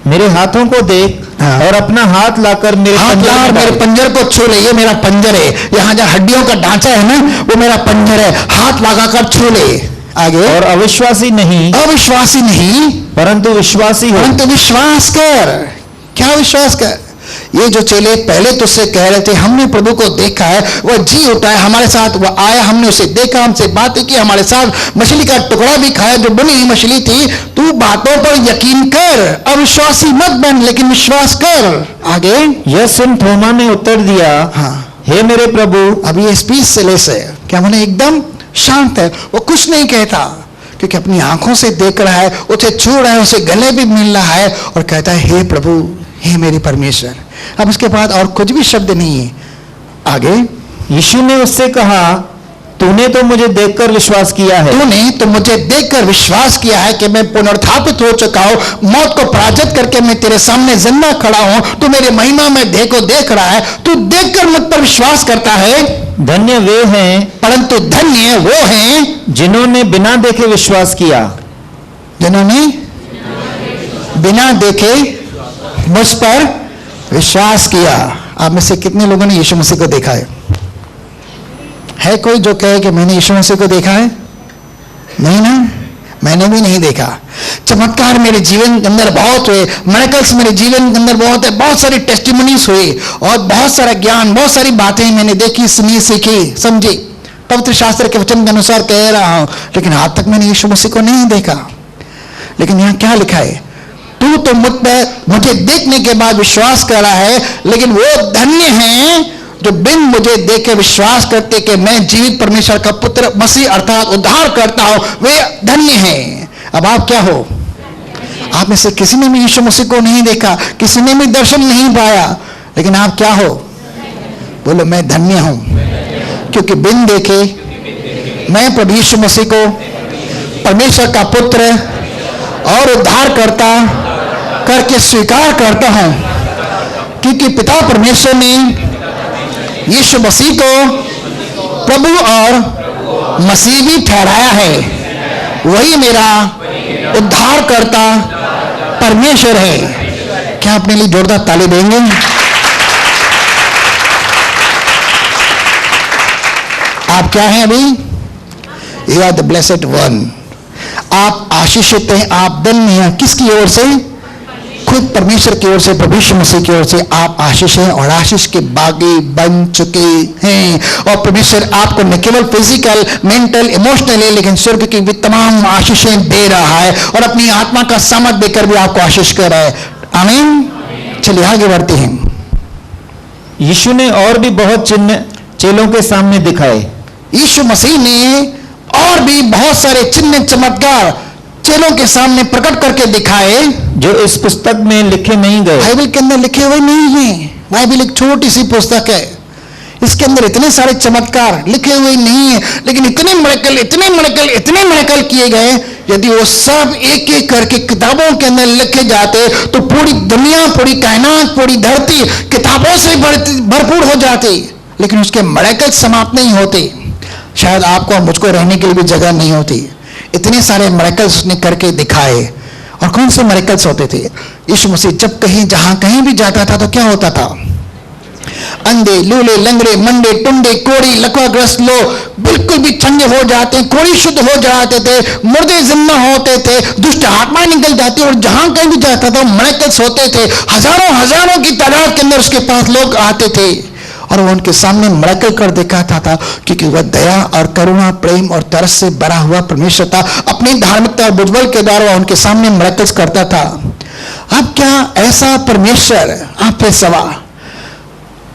S2: मेरे हाथों को देख।
S1: हाँ।
S2: और अपना हाथ लाकर मेरे
S1: हाथ
S2: पंजर
S1: ला
S2: में
S1: और मेरे
S2: डाल।
S1: पंजर को छू ले, ये मेरा पंजर है, यहाँ जहाँ हड्डियों का ढांचा है ना वो मेरा पंजर है, हाथ लगाकर छू ले। आगे,
S2: और अविश्वासी नहीं,
S1: अविश्वासी नहीं
S2: परंतु विश्वासी हो।
S1: परंतु विश्वास कर। क्या विश्वास कर? ये जो चेले पहले तो उससे कह रहे थे हमने प्रभु को देखा है, वह जी उठा है हमारे साथ, वह आया, हमने उसे देखा, हमसे बातें की, हमारे साथ मछली का टुकड़ा भी खाया जो बुनी हुई मछली थी। तू बातों पर यकीन कर, अविश्वासी मत बन लेकिन विश्वास कर। आगे,
S2: यह सुन थोमा ने उत्तर दिया,
S1: हाँ,
S2: हे मेरे प्रभु।
S1: अब ये स्पीच से लेस है, क्या मैंने एकदम शांत है, वो कुछ नहीं कहता क्योंकि अपनी आंखों से देख रहा है, उसे छू रहा है, उसे गले भी मिल रहा है और कहता है हे प्रभु, हे मेरे परमेश्वर। अब उसके बाद और कुछ भी शब्द नहीं है। आगे,
S2: यीशु ने उससे कहा, तूने तो मुझे देखकर विश्वास किया है।
S1: तूने तो मुझे देखकर विश्वास किया है कि मैं पुनरुत्थापित हो चुका हूं, मौत को पराजित करके मैं तेरे सामने जिंदा खड़ा हूं, तू मेरे महिमा में देख रहा है, तू देखकर मुझ पर विश्वास करता है।
S2: धन्य वे हैं,
S1: परंतु धन्य वो हैं
S2: जिन्होंने बिना देखे विश्वास किया।
S1: जिन्होंने बिना देखे मुझ पर विश्वास किया। आप में से कितने लोगों ने यीशु मसीह को देखा है कोई जो कहे कि मैंने यीशु मसीह को देखा है? नहीं ना, मैंने भी नहीं देखा। चमत्कार मेरे जीवन के अंदर बहुत हुए, मिरेकल्स मेरे जीवन के अंदर बहुत है, बहुत सारी टेस्टिमनीज हुई और बहुत सारा ज्ञान, बहुत सारी बातें मैंने देखी, सुनी, सीखी, समझी, पवित्र शास्त्र के वचन के अनुसार कह रहा हूं, लेकिन आज तक मैंने यीशु मसीह को नहीं देखा। लेकिन यहाँ क्या लिखा है? तू तो मुझे देखने के बाद विश्वास कर रहा है, लेकिन वो धन्य हैं जो बिन मुझे देखे विश्वास करते कि मैं जीवित परमेश्वर का पुत्र मसीह अर्थात उद्धार करता हूं, वे धन्य हैं। अब आप क्या हो? आप में से किसी ने भी यीशु मसीह को नहीं देखा, किसी ने भी दर्शन नहीं पाया, लेकिन आप क्या हो? बोलो मैं धन्य हूं, क्योंकि बिन देखे मैं प्रभु यीशु मसीह को परमेश्वर का पुत्र और उद्धार करता करके स्वीकार करता हूं, क्योंकि पिता परमेश्वर ने यीशु मसीह को प्रभु और मसीह भी ठहराया है, वही मेरा उद्धार करता परमेश्वर है। क्या अपने लिए जोरदार ताली देंगे? आप क्या हैं अभी? You are the blessed one. आप आशीषित हैं, आप धन्य हैं। किसकी ओर से? खुद परमेश्वर की ओर से, प्रभु यीशु मसीह की ओर से आप आशीष हैं और आशीष के बागी बन चुके हैं। और परमेश्वर आपको न केवल फिजिकल, मेंटल, इमोशनल है, लेकिन स्वर्ग की भी तमाम आशीषें दे रहा है और अपनी आत्मा का सामर्थ देकर भी आपको आशीष कर रहा है। आमीन। चलिए आगे बढ़ते हैं।
S2: यीशु ने और भी बहुत चिन्ह चेलों के सामने दिखाए।
S1: यीशु मसीह ने और भी बहुत सारे चिन्ह चमत्कार चेलों के सामने प्रकट करके दिखाए
S2: जो इस पुस्तक में लिखे नहीं गए।
S1: बाइबल के अंदर लिखे हुए नहीं हैं। बाइबल एक छोटी सी पुस्तक है, इसके अंदर इतने सारे चमत्कार लिखे हुए नहीं है, लेकिन इतने मिरेकल किए गए। यदि वो सब एक एक करके किताबों के अंदर लिखे जाते तो पूरी दुनिया, पूरी कायनात, पूरी धरती किताबों से भरपूर हो जाती, लेकिन उसके मिरेकल समाप्त नहीं होते। शायद आपको और मुझको रहने के लिए भी जगह नहीं होती। इतने सारे मिरेकल्स उसने करके दिखाए। और कौन से मिरेकल्स होते थे? यीशु मसीह जब कहीं जहां कहीं भी जाता था तो क्या होता था? अंधे, लूले, लंगड़े, मंडे, टुंडे, कोड़ी, लकवाग्रस्त लोग बिल्कुल भी चंगे हो जाते, कोड़ी शुद्ध हो जाते थे, मुर्दे जिंदा होते थे, दुष्ट आत्माएं निकल जाती और जहां कहीं भी जाता था मिरेकल्स होते थे। हजारों की तादाद के अंदर उसके पास लोग आते थे और वो उनके सामने मिरेकल कर दिखाता था, क्योंकि वह दया और करुणा, प्रेम और तरस से भरा हुआ परमेश्वर था। अपनी धार्मिकता और बुजबल के द्वारा उनके सामने मिरेकल्स करता था। अब क्या ऐसा परमेश्वर आप पे सवार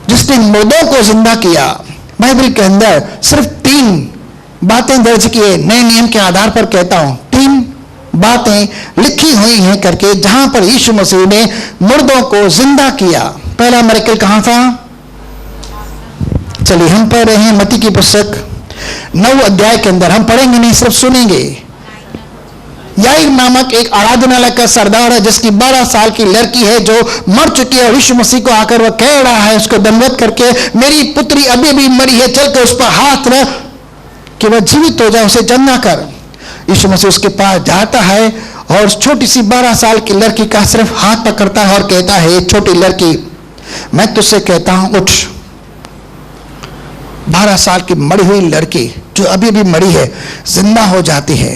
S1: जिसने मुर्दों को जिंदा किया, बाइबल के अंदर सिर्फ 3 बातें दर्ज की है, नए नियम के आधार पर कहता हूं 3 बातें लिखी हुई हैं करके, जहां पर यीशु मसीह ने मुर्दों को जिंदा किया। पहला मिरेकल कहां था? चलिए हम पढ़ रहे हैं मत्ती की पुस्तक 9 अध्याय के अंदर, हम पढ़ेंगे नहीं सिर्फ सुनेंगे। याईर नामक एक आराधनालय का सरदार है जिसकी 12 साल की लड़की है जो मर चुकी है, और यीशु मसीह को आकर वह कह रहा है उसको दंडवत करके, मेरी पुत्री अभी भी मरी है, चलकर उस पर हाथ रख कि वह जीवित हो जाए, उसे जिंदा कर। यीशु मसीह उसके पास जाता है और छोटी सी 12 साल की लड़की का सिर्फ हाथ पकड़ता है और कहता है, छोटी लड़की मैं तुझसे कहता हूं उठ। 12 साल की मरी हुई लड़की जो अभी भी मरी है जिंदा हो जाती है।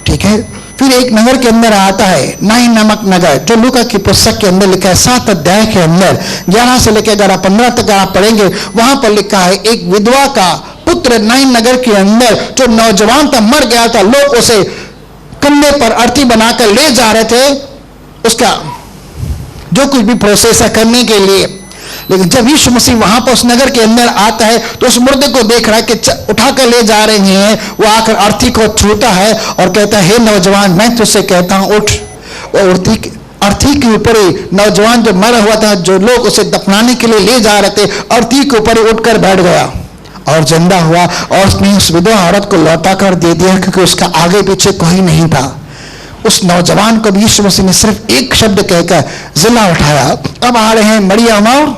S1: ठीक है, फिर एक नगर के अंदर आता है, नाइन नामक नगर, जो लूका की पुस्तक के अंदर लिखा है 7 अध्याय के अंदर 11 से लेकर 15 तक आप पढ़ेंगे। वहां पर लिखा है एक विधवा का पुत्र नाइन नगर के अंदर जो नौजवान था, मर गया था, लोग उसे कंधे पर अर्थी बनाकर ले जा रहे थे उसका जो कुछ भी प्रोसेस है करने के लिए। लेकिन जब यीशु मसीह वहां पर उस नगर के अंदर आता है तो उस मुर्दे को देख रहा है कि उठाकर ले जा रहे हैं, वो आकर अर्थी को छूता है और कहता है, हे नौजवान मैं तुझसे कहता हूं उठ। और अर्थी के ऊपर ही नौजवान जो मरा हुआ था, जो लोग उसे दफनाने के लिए ले जा रहे थे, अर्थी के ऊपर ही उठकर बैठ गया और जिंदा हुआ, और उसने उस विधवा औरत को लौटा कर दे दिया क्योंकि उसका आगे पीछे कोई नहीं था। उस नौजवान को भी यीशु मसीह ने सिर्फ एक शब्द कहकर जिला उठाया। अब आ रहे हैं मरियम और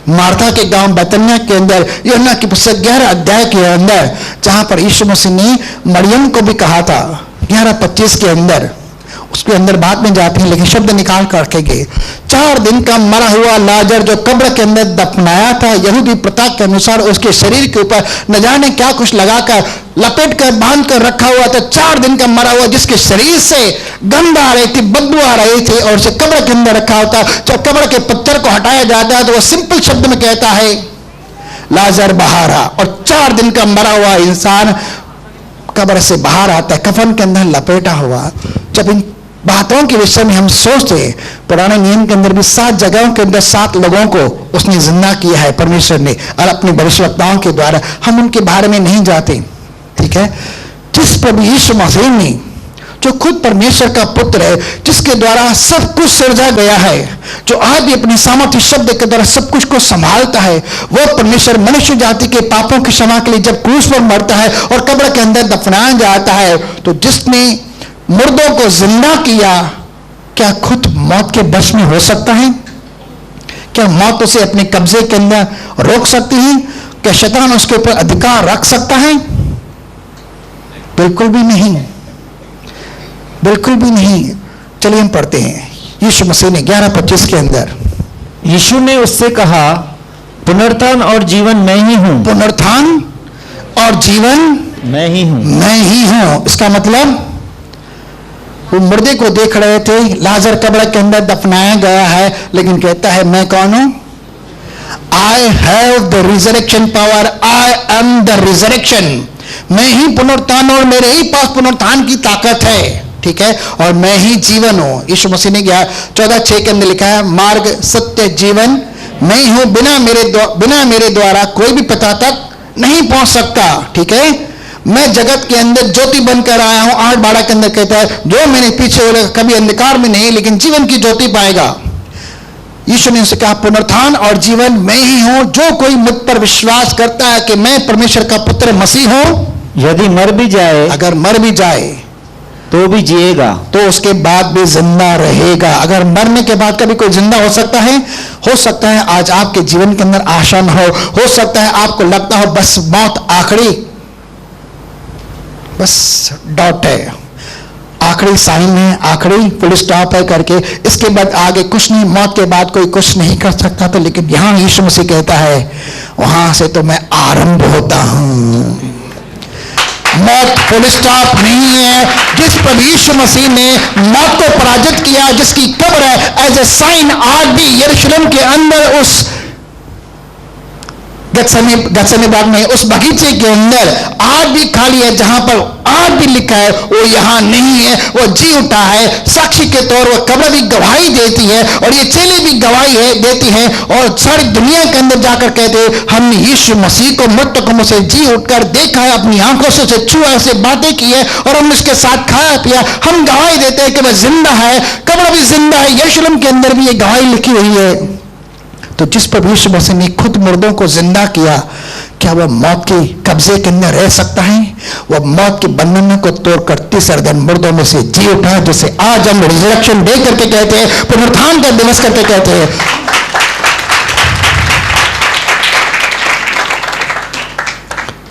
S1: मार्था के गांव बैतनिया के अंदर, यूहन्ना की पुस्तक 11 अध्याय के अंदर, जहां पर यीशु मसीह ने मरियम को भी कहा था 11:25 के अंदर, उसके अंदर बाद में जाते हैं लेकिन शब्द निकाल कर रखेंगे। 4 दिन का मरा हुआ लाजर जो कब्र के अंदर दफनाया था, यहूदी प्रथा के अनुसार उसके शरीर के ऊपर न जाने क्या कुछ लगाकर लपेट कर बांध कर रखा हुआ था। 4 दिन का मरा हुआ जिसके शरीर से गंध आ रही थी, बदबू आ रही थी, और उसे कब्र के अंदर रखा होता। जब कब्र के पत्थर को हटाया जाता है तो वह सिंपल शब्द में कहता है लाजर बाहर आ, और 4 दिन का मरा हुआ इंसान कब्र से बाहर आता है, कफन के अंदर लपेटा हुआ। जब इन बातों के विषय में हम सोचते हैं, पुराने नियम के अंदर भी 7 जगहों के अंदर 7 लोगों को उसने जिंदा किया है परमेश्वर ने, और अपने भविष्यवक्ताओं के द्वारा। हम उनके बारे में नहीं जाते, ठीक है। जिस प्रभु यीशु मसीह ने, जो खुद परमेश्वर का पुत्र है, जिसके द्वारा सब कुछ सृजा गया है, जो आज भी अपनी सामर्थ्य शब्द के द्वारा सब कुछ को संभालता है, वो परमेश्वर मनुष्य जाति के पापों की क्षमा के लिए जब क्रूस पर मरता है और कब्र के अंदर दफनाया जाता है, तो जिसने मुर्दों को जिंदा किया, क्या खुद मौत के वश में हो सकता है? क्या मौत उसे अपने कब्जे के अंदर रोक सकती है? क्या शैतान उसके ऊपर अधिकार रख सकता है? बिल्कुल भी नहीं, बिल्कुल भी नहीं। चलिए हम पढ़ते हैं यीशु मसीह ने 11:25 के अंदर,
S2: यीशु ने उससे कहा, पुनरुत्थान और जीवन मैं ही हूं।
S1: पुनरुत्थान और जीवन
S2: मैं ही हूं।
S1: मैं ही हूं। इसका मतलब वो मुर्दे को देख रहे थे, लाजर कब्र के अंदर दफनाया गया है, लेकिन कहता है मैं कौन हूं? I have the resurrection power, I am the resurrection. मैं ही पुनरुत्थान और मेरे ही पास पुनरुत्थान की ताकत है, ठीक है, और मैं ही जीवन हूं। यीशु मसीह ने 14:6 के अंदर लिखा है, मार्ग सत्य जीवन मैं ही हूं, बिना मेरे द्वारा कोई भी पिता तक नहीं पहुंच सकता, ठीक है। मैं जगत के अंदर ज्योति बनकर आया हूं। 8:12 के अंदर कहता है, जो मेरे पीछे हो कभी अंधकार में नहीं लेकिन जीवन की ज्योति पाएगा। यीशु ने उसे कहा, पुनरुत्थान और जीवन मैं ही हूं। जो कोई मुझ पर विश्वास करता है कि मैं परमेश्वर का पुत्र मसीह हूं,
S2: यदि मर भी जाए,
S1: अगर मर भी जाए
S2: तो भी जिएगा,
S1: तो उसके बाद भी जिंदा रहेगा। अगर मरने के बाद कभी कोई जिंदा हो सकता है? हो सकता है आज आपके जीवन के अंदर आशा न हो सकता है आपको लगता हो बस मौत आखिरी, बस डॉट है, आखिरी साइन है, आखिरी फुल स्टॉप है करके, इसके बाद आगे कुछ नहीं, मौत के बाद कोई कुछ नहीं कर सकता। तो लेकिन यहां यीशु मसीह कहता है, वहां से तो मैं आरंभ होता हूं। मौत फुल स्टॉप नहीं है। जिस पर यीशु मसीह ने मौत को पराजित किया, जिसकी कब्र है एज ए साइन, आज भी यरूशलेम के अंदर उस गत्सेमनी बाग में, उस बगीचे के अंदर आज भी खाली है, जहां पर आज भी लिखा है वो यहां नहीं है, वो जी उठा है। साक्षी के तौर पर कब्र भी गवाही देती है और ये चेले भी गवाही देती हैं और सारी दुनिया के अंदर जाकर कहते हैं हमने यीशु मसीह को मृतकों में से जी उठकर देखा है, अपनी आंखों से उसे छुआ, उसे बातें की है और हमने उसके साथ खाया पिया। हम गवाही देते हैं कि वह जिंदा है, कब्र भी जिंदा है। यरूशलेम के अंदर भी ये गवाही लिखी हुई है। तो जिस पर यीशु मसीह ने खुद मुर्दों को जिंदा किया, क्या वह मौत के कब्जे के अंदर रह सकता है? वह मौत के बंधनों को तोड़कर तीसरे दिन मुर्दों में से जी उठा, जिसे आज हम रिजरेक्शन डे करके कहते हैं, पुनरुत्थान का दिवस करके कहते हैं।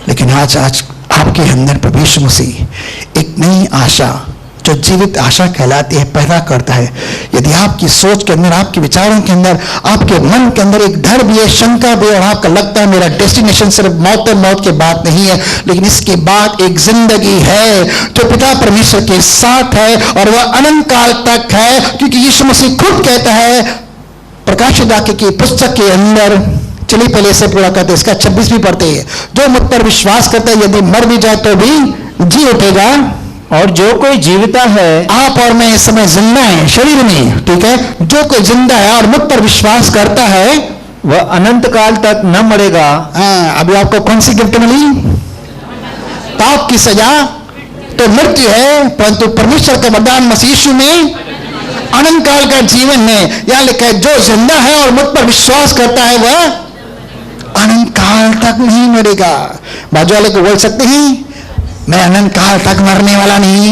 S1: लेकिन आज आपके अंदर प्रभु यीशु मसीह एक नई आशा, जो जीवित आशा कहलाती है, पैदा करता है। यदि आपकी सोच के अंदर, आपके विचारों के अंदर, आपके मन के अंदर एक डर भी है, शंका भी है और आपका लगता है मेरा डेस्टिनेशन सिर्फ मौत है, मौत के बाद नहीं है, लेकिन इसके बाद एक जिंदगी है जो पिता परमेश्वर के साथ है और वह अनंत काल तक है। क्योंकि यीशु मसीह खुद कहता है प्रकाशित वाक्य की पुस्तक के अंदर, चलिए पहले से पूरा करते, इसका 26 भी पढ़ते हैं, जो मुझ पर विश्वास करता है यदि मर भी जाए तो भी जी उठेगा।
S2: और जो कोई जीविता है,
S1: आप और मैं इस समय जिंदा है शरीर में, ठीक है, जो कोई जिंदा है और मुझ पर विश्वास करता है
S2: वह अनंत काल तक न मरेगा।
S1: अभी आपको कौन सी गिफ्ट मिली? पाप की सजा तो मृत्यु है, परंतु परमेश्वर का वरदान मसीह यीशु में अनंत काल का जीवन है। यहां लिखा है जो जिंदा है और मुझ पर विश्वास करता है वह अनंत काल तक नहीं मरेगा। बाजू वाले को बोल सकते हैं मैं अनंत काल तक मरने वाला नहीं।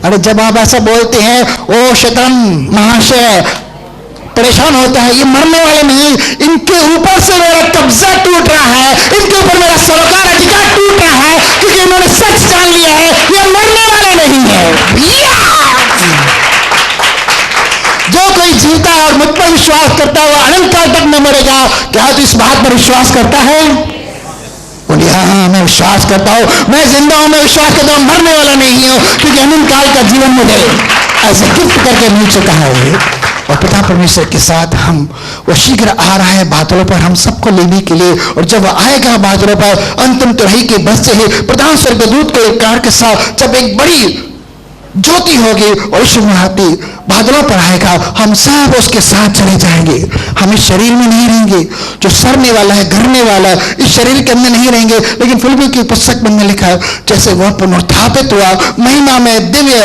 S1: अरे जब आप ऐसा बोलते हैं, ओ शैतान महाशय परेशान होता है, ये मरने वाले नहीं, इनके ऊपर से मेरा कब्जा टूट रहा है, इनके ऊपर मेरा सरकार अधिकार टूट रहा है, क्योंकि इन्होंने सच जान लिया है, ये मरने वाले नहीं है। जो कोई जीता है और मुझ पर विश्वास करता है वह अनंत काल तक न मरेगा। क्या तू इस बात पर विश्वास करता है? बोलिए हाँ, मैं विश्वास करता हूं, मैं जिंदा हूं, मैं विश्वास करता हूं, मरने वाला नहीं हूं, क्योंकि अनंत काल का जीवन मुझे ऐसे गिफ्ट करके मिल चुका है। और पिता परमेश्वर के साथ वो शीघ्र आ रहा है बादलों पर हम सबको लेने के लिए, और जब वो आएगा बादलों पर अंतिम तिहाई के बजते ही प्रधान स्वर्गदूत को एक कार के साथ जब एक बड़ी ज्योति होगी और यीशु मसीह बादलों पर आएगा, हम सब उसके साथ चले जाएंगे। हम इस शरीर में नहीं रहेंगे जो सड़ने वाला है, गिरने वाला है, इस शरीर के अंदर नहीं रहेंगे। लेकिन फिलिप्पियों की पुस्तक में लिखा है जैसे वह पुनरुत्थापित हुआ, महिमा में दिव्य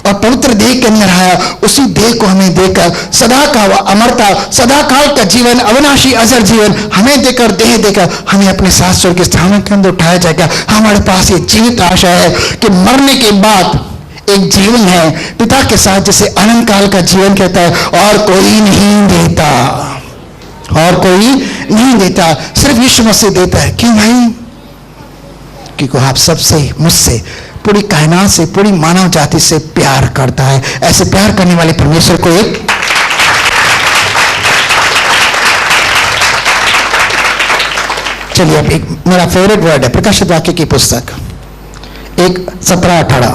S1: और पवित्र देह के अंदर आया, उसी देह को हमें देकर सदा का अमरता, सदा काल का जीवन, अविनाशी अजर जीवन हमें देकर, देह देकर हमें अपने साथ स्वर्ग के स्थानों के अंदर उठाया जाएगा। हमारे पास ये जीवित आशा है कि मरने के बाद एक जीवन है पिता के साथ, जिसे अनंत काल का जीवन कहता है, और कोई नहीं देता, और कोई नहीं देता, सिर्फ यीशु मसीह देता है। क्यों भाई? क्योंकि आप सबसे, मुझसे, पूरी कायनात से, पूरी मानव जाति से प्यार करता है। ऐसे प्यार करने वाले परमेश्वर को एक चलिए अब एक मेरा फेवरेट वर्ड है प्रकाशित वाक्य की पुस्तक 1:17-18,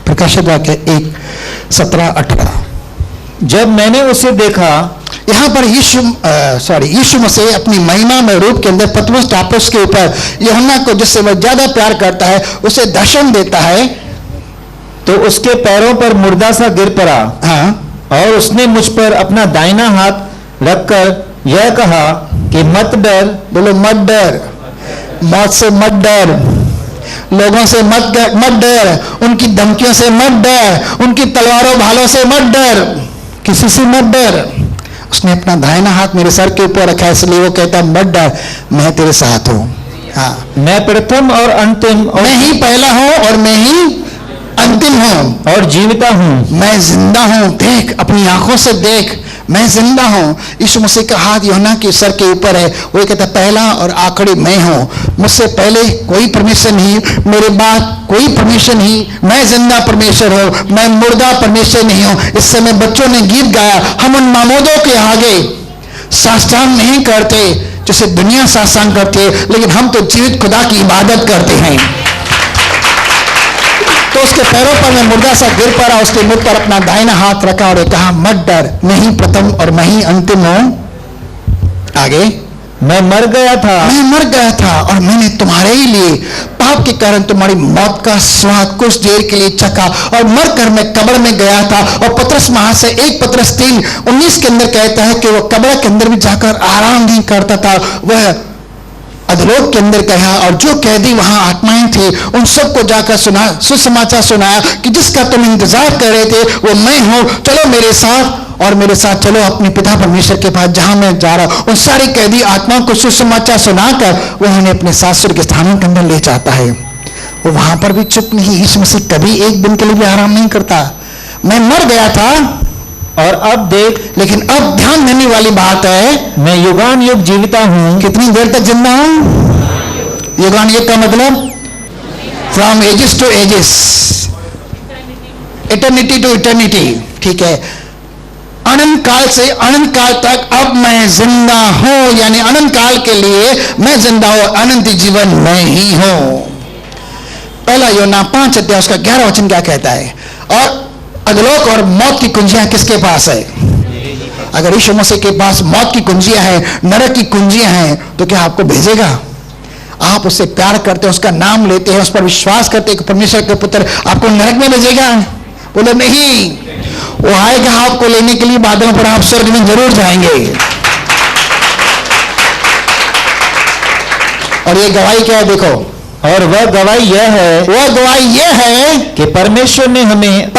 S1: प्रकाशित वाक्य 1:17-18।
S2: जब मैंने उसे देखा,
S1: यहां पर यीशु मसीह अपनी महिमा में रूप के अंदर पतरस टापू के ऊपर यूहन्ना को, जिससे वह ज्यादा प्यार करता है, उसे दर्शन देता है।
S2: तो उसके पैरों पर मुर्दा सा गिर पड़ा।
S1: हाँ,
S2: और उसने मुझ पर अपना दाहिना हाथ रखकर यह कहा कि मत डर।
S1: बोलो मत डर, मौत से मत डर, लोगों से मत डर, उनकी धमकियों से मत डर, उनकी तलवारों भालों से मत डर, किसी से मत डर। उसने अपना दाहिना हाथ मेरे सर के ऊपर रखा है, इसलिए वो कहता है मत डर, मैं तेरे साथ हूं। हाँ,
S2: मैं प्रथम और अंतिम,
S1: मैं ही पहला हूं और मैं ही अंतिम हूं
S2: और जीविता हूं।
S1: मैं जिंदा हूं, देख, अपनी आंखों से देख, मैं जिंदा हूं। यीशु मसीह का हाथ यूहन्ना के सर के ऊपर है, वो कहता पहला और आखिरी मैं हूं, मुझसे पहले कोई परमेश्वर नहीं, मेरे बाद कोई परमेश्वर नहीं, मैं जिंदा परमेश्वर हूं, मैं मुर्दा परमेश्वर नहीं हूं। इस समय बच्चों ने गीत गाया, हम उन मामूदों के आगे साष्टांग नहीं करते जैसे दुनिया साष्टांग करती है, लेकिन हम तो जीवित खुदा की इबादत करते हैं। तो उसके पैरों पर मैं मुर्दा सा गिर पड़ा, उसके मुख पर अपना दाहिना हाथ रखा और कहा मत डर, मैं ही प्रथम और मैं ही अंतिम हूं आगे,
S2: मैं मर गया था
S1: मैं मर गया था और मैंने तुम्हारे ही लिए पाप के कारण तुम्हारी मौत का स्वाद कुछ देर के लिए चखा, और मरकर मैं कब्र में गया था। और पतरस वहां से 1 पतरस 3:19 के अंदर कहता है कि वह कब्र के अंदर भी जाकर आराम नहीं करता था, वह अधलोक के अंदर गया और जो कैदी वहां आत्माएं थे उन सबको जाकर सुना, सुसमाचार सुनाया कि जिसका तुम इंतजार कर रहे थे वो मैं हूं, चलो मेरे साथ और मेरे साथ चलो अपने पिता परमेश्वर के पास जहां मैं जा रहा हूं। उन सारी कैदी आत्माओं को सुसमाचार सुनाकर वो उन्हें अपने सासुर के स्थानों के अंदर ले जाता है। वो वहां पर भी चुप नहीं, यीशु मसीह कभी एक दिन के लिए भी आराम नहीं करता। मैं मर गया था
S2: और अब देख,
S1: लेकिन अब ध्यान देने वाली बात है,
S2: मैं युगान युग जीविता हूं।
S1: कितनी देर तक जिंदा हूं? युगान युग का मतलब from ages to ages, eternity to eternity, ठीक है, अनंत काल से अनंत काल तक अब मैं जिंदा हूं, यानी अनंत काल के लिए मैं जिंदा हूं, अनंत जीवन मैं ही हूं। पहला यूहन्ना 5 अध्याय उसका 11 वचन क्या कहता है? और अधलोक और मौत की कुंजियां किसके पास है? अगर यीशु मसीह के पास मौत की कुंजियां हैं, नरक की कुंजियां हैं, तो क्या आपको भेजेगा? आप उससे प्यार करते हैं, उसका नाम लेते हैं, उस पर विश्वास करते हैं कि परमेश्वर के पुत्र आपको नरक में भेजेगा? बोले नहीं, वो आएगा आपको लेने के लिए बादलों पर, आप स्वर्ग में जरूर जाएंगे। और ये गवाही क्या है? देखो,
S2: और वह गवाही यह है कि परमेश्वर ने हमें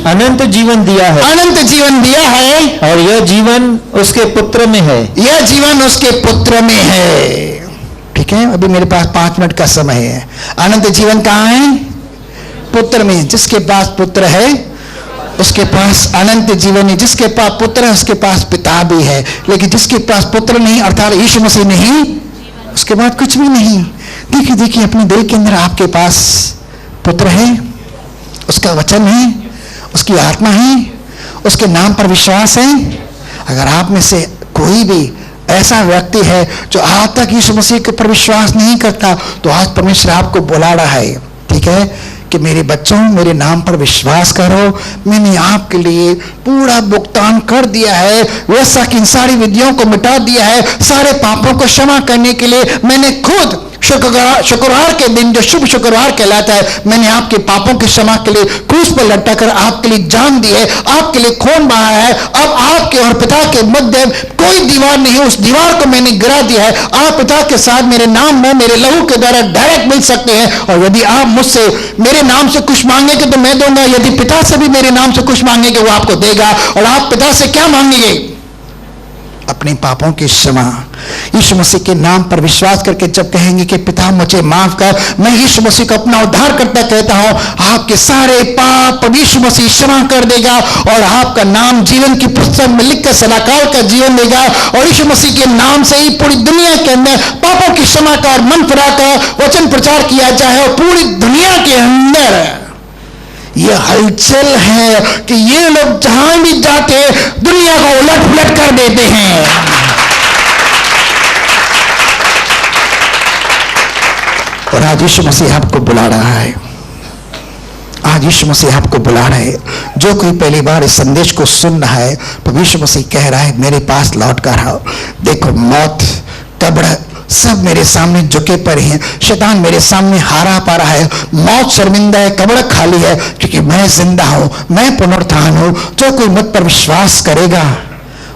S1: अनंत जीवन दिया है,
S2: और यह जीवन उसके पुत्र में है।
S1: यह जीवन उसके पुत्र में है। ठीक है, अभी मेरे पास 5 मिनट का समय है। अनंत जीवन कहाँ है? पुत्र में। जिसके पास पुत्र है उसके पास अनंत जीवन है। जिसके पास पुत्र है उसके पास पिता भी है। लेकिन जिसके पास पुत्र नहीं अर्थात यीशु मसीह नहीं, उसके बाद कुछ भी नहीं। देखिए अपने दिल के अंदर आपके पास पुत्र है, उसका वचन है, उसकी आत्मा है, उसके नाम पर विश्वास है। अगर आप में से कोई भी ऐसा व्यक्ति है जो आज तक यीशु मसीह के पर विश्वास नहीं करता, तो आज परमेश्वर आपको बुला रहा है, ठीक है, कि मेरे बच्चों, मेरे नाम पर विश्वास करो, मैंने आपके लिए पूरा भुगतान कर दिया है, वैसा कि इन सारी विधियों को मिटा दिया है, सारे पापों को क्षमा करने के लिए मैंने खुद शुक्रवार के दिन, जो शुभ शुक्रवार कहलाता है, मैंने आपके पापों की क्षमा के लिए क्रूस पर लटकाकर आपके लिए जान दी है, आपके लिए खून बहाया है। अब आपके और पिता के मध्य कोई दीवार नहीं है, उस दीवार को मैंने गिरा दिया है। आप पिता के साथ मेरे नाम में, मेरे लहू के द्वारा डायरेक्ट मिल सकते हैं। और यदि आप मुझसे मेरे नाम से कुछ मांगेंगे तो मैं दूंगा, यदि पिता से भी मेरे नाम से कुछ मांगेंगे वो आपको देगा। और आप पिता से क्या मांगेंगे? अपने पापों की क्षमा। यीशु मसीह के नाम पर विश्वास करके जब कहेंगे कि पिता मुझे माफ कर, मैं यीशु मसीह को अपना उद्धारकर्ता कहता हूं, आपके सारे पाप यीशु मसीह क्षमा कर देगा और आपका नाम जीवन की पुस्तक में लिखकर सदाकाल का जीवन देगा। और यीशु मसीह के नाम से ही पूरी दुनिया के अंदर पापों की क्षमा का और मन फिरा का वचन प्रचार किया जाए। और पूरी दुनिया के अंदर ये हलचल है कि ये लोग जहां भी जाते दुनिया को उलट पुलट कर देते हैं। और आज यीशु मसीह आपको बुला रहा है, आज यीशु मसीह आपको बुला रहा है। जो कोई पहली बार इस संदेश को सुन रहा है, तो यीशु मसीह कह रहा है मेरे पास लौट कर आओ। देखो, मौत, कब्र सब मेरे सामने झुके पड़े हैं, शैतान मेरे सामने हारा पा रहा है, मौत शर्मिंदा है, कब्र खाली है, क्योंकि मैं जिंदा हूं, मैं पुनरुत्थान हूं। जो कोई मुझ पर विश्वास करेगा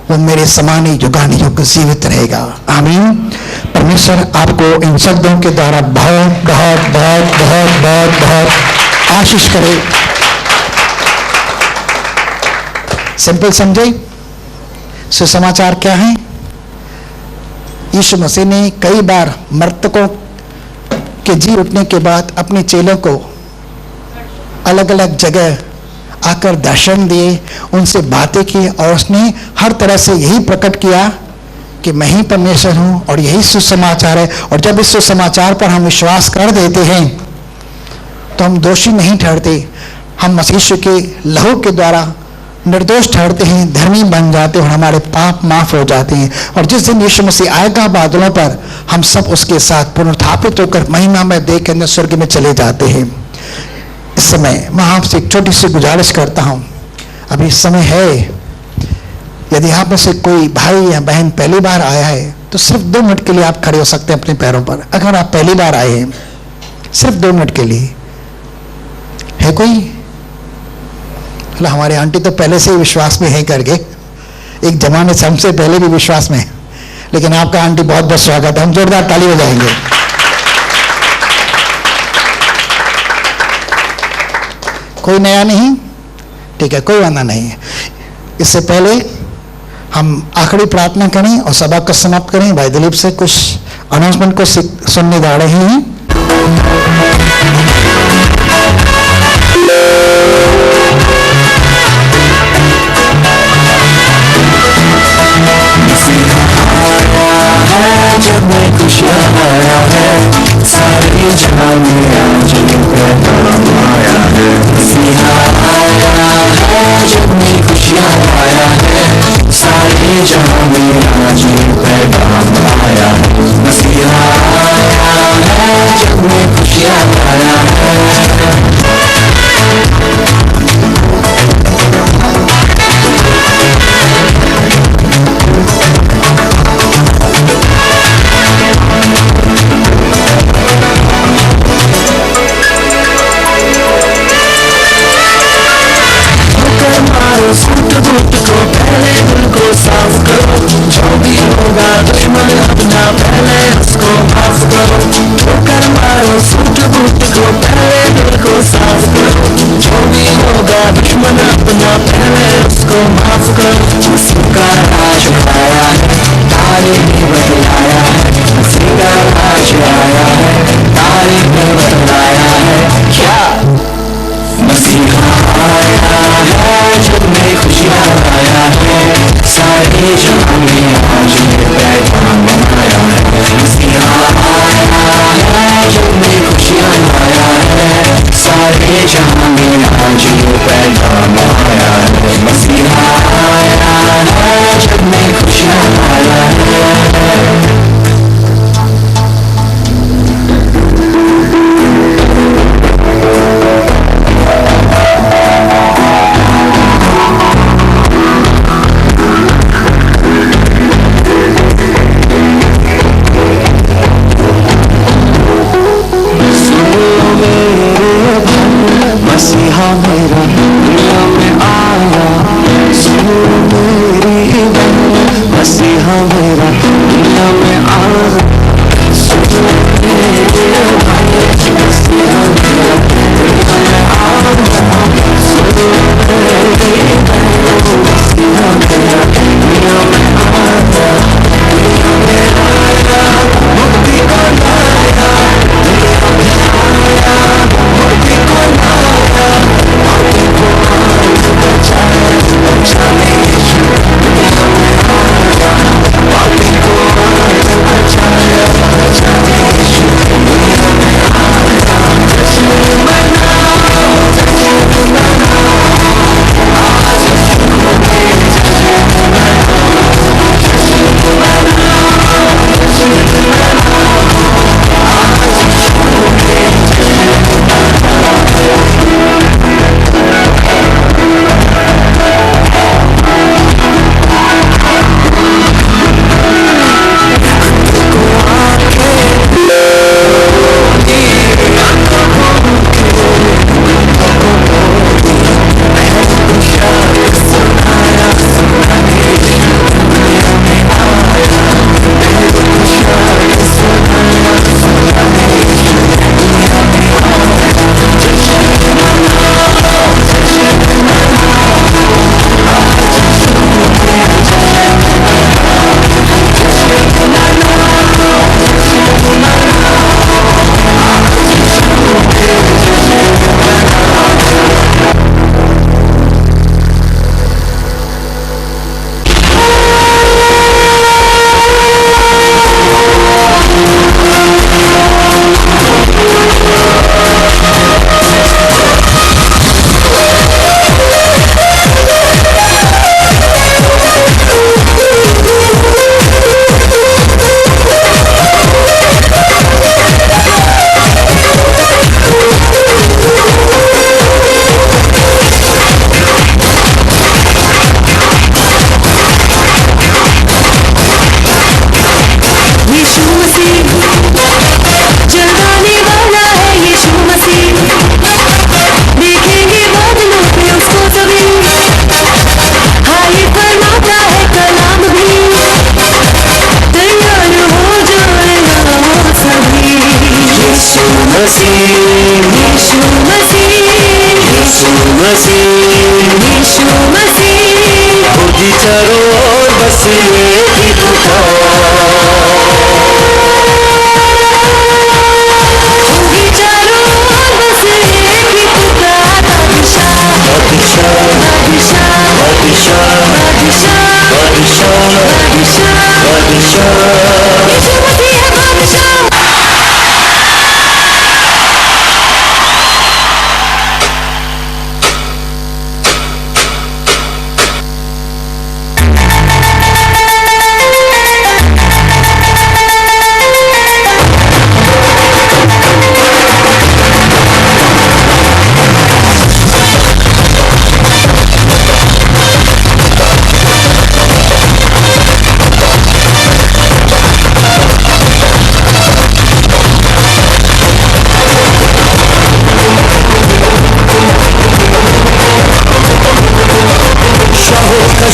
S1: वो मेरे समान ही युगानुयुग जीवित रहेगा। आमीन। परमेश्वर आपको इन शब्दों के द्वारा बहुत बहुत बहुत बहुत बहुत बहुत आशीष करे। सिंपल समझे? सुसमाचार क्या है? यीशु मसीह ने कई बार मृतकों के जी उठने के बाद अपने चेलों को अलग अलग जगह आकर दर्शन दिए, उनसे बातें की, और उसने हर तरह से यही प्रकट किया कि मैं ही परमेश्वर हूं और यही सुसमाचार है। और जब इस सुसमाचार पर हम विश्वास कर देते हैं तो हम दोषी नहीं ठहरते, हम मसीह के लहू के द्वारा निर्दोष ठहरते हैं, धर्मी बन जाते हैं और हमारे पाप माफ हो जाते हैं। और जिस दिन यीशु मसीह आएगा बादलों पर, हम सब उसके साथ पुनरुत्थापित होकर महिमा में देख के स्वर्ग में चले जाते हैं। इस समय मैं आपसे एक छोटी सी गुजारिश करता हूं, अभी समय है यदि आप में से कोई भाई या बहन पहली बार आया है तो सिर्फ 2 मिनट के लिए आप खड़े हो सकते हैं अपने पैरों पर। अगर आप पहली बार आए हैं सिर्फ 2 मिनट के लिए, है कोई? हमारे आंटी तो पहले से ही विश्वास में है करके, एक जमाने से हमसे पहले भी विश्वास में है, लेकिन आपका आंटी बहुत बहुत स्वागत है, हम जोरदार ताली बजाएंगे। कोई नया नहीं? ठीक है, कोई वादा नहीं है। इससे पहले हम आखिरी प्रार्थना करें और सभा को समाप्त करें। भाई दिलीप से कुछ अनाउंसमेंट को सुनने जा रहे हैं।
S3: जब मैं खुशियाँ आया है, सारे जहां में आज पैगाम आया है। मसीहा आया है, जब मैं खुशियाँ आया है, सारे जहां में आज पैगाम आया है। मसीहा आया है, जब मैं खुशियाँ आया है। एक ही होगी चारों ओर बस एक ही पुकार, बादशाह बादशाह बादशाह बादशाह बादशाह बादशाह बादशाह यीशु मसीह है बादशाह।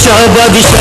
S3: शाह बादशाह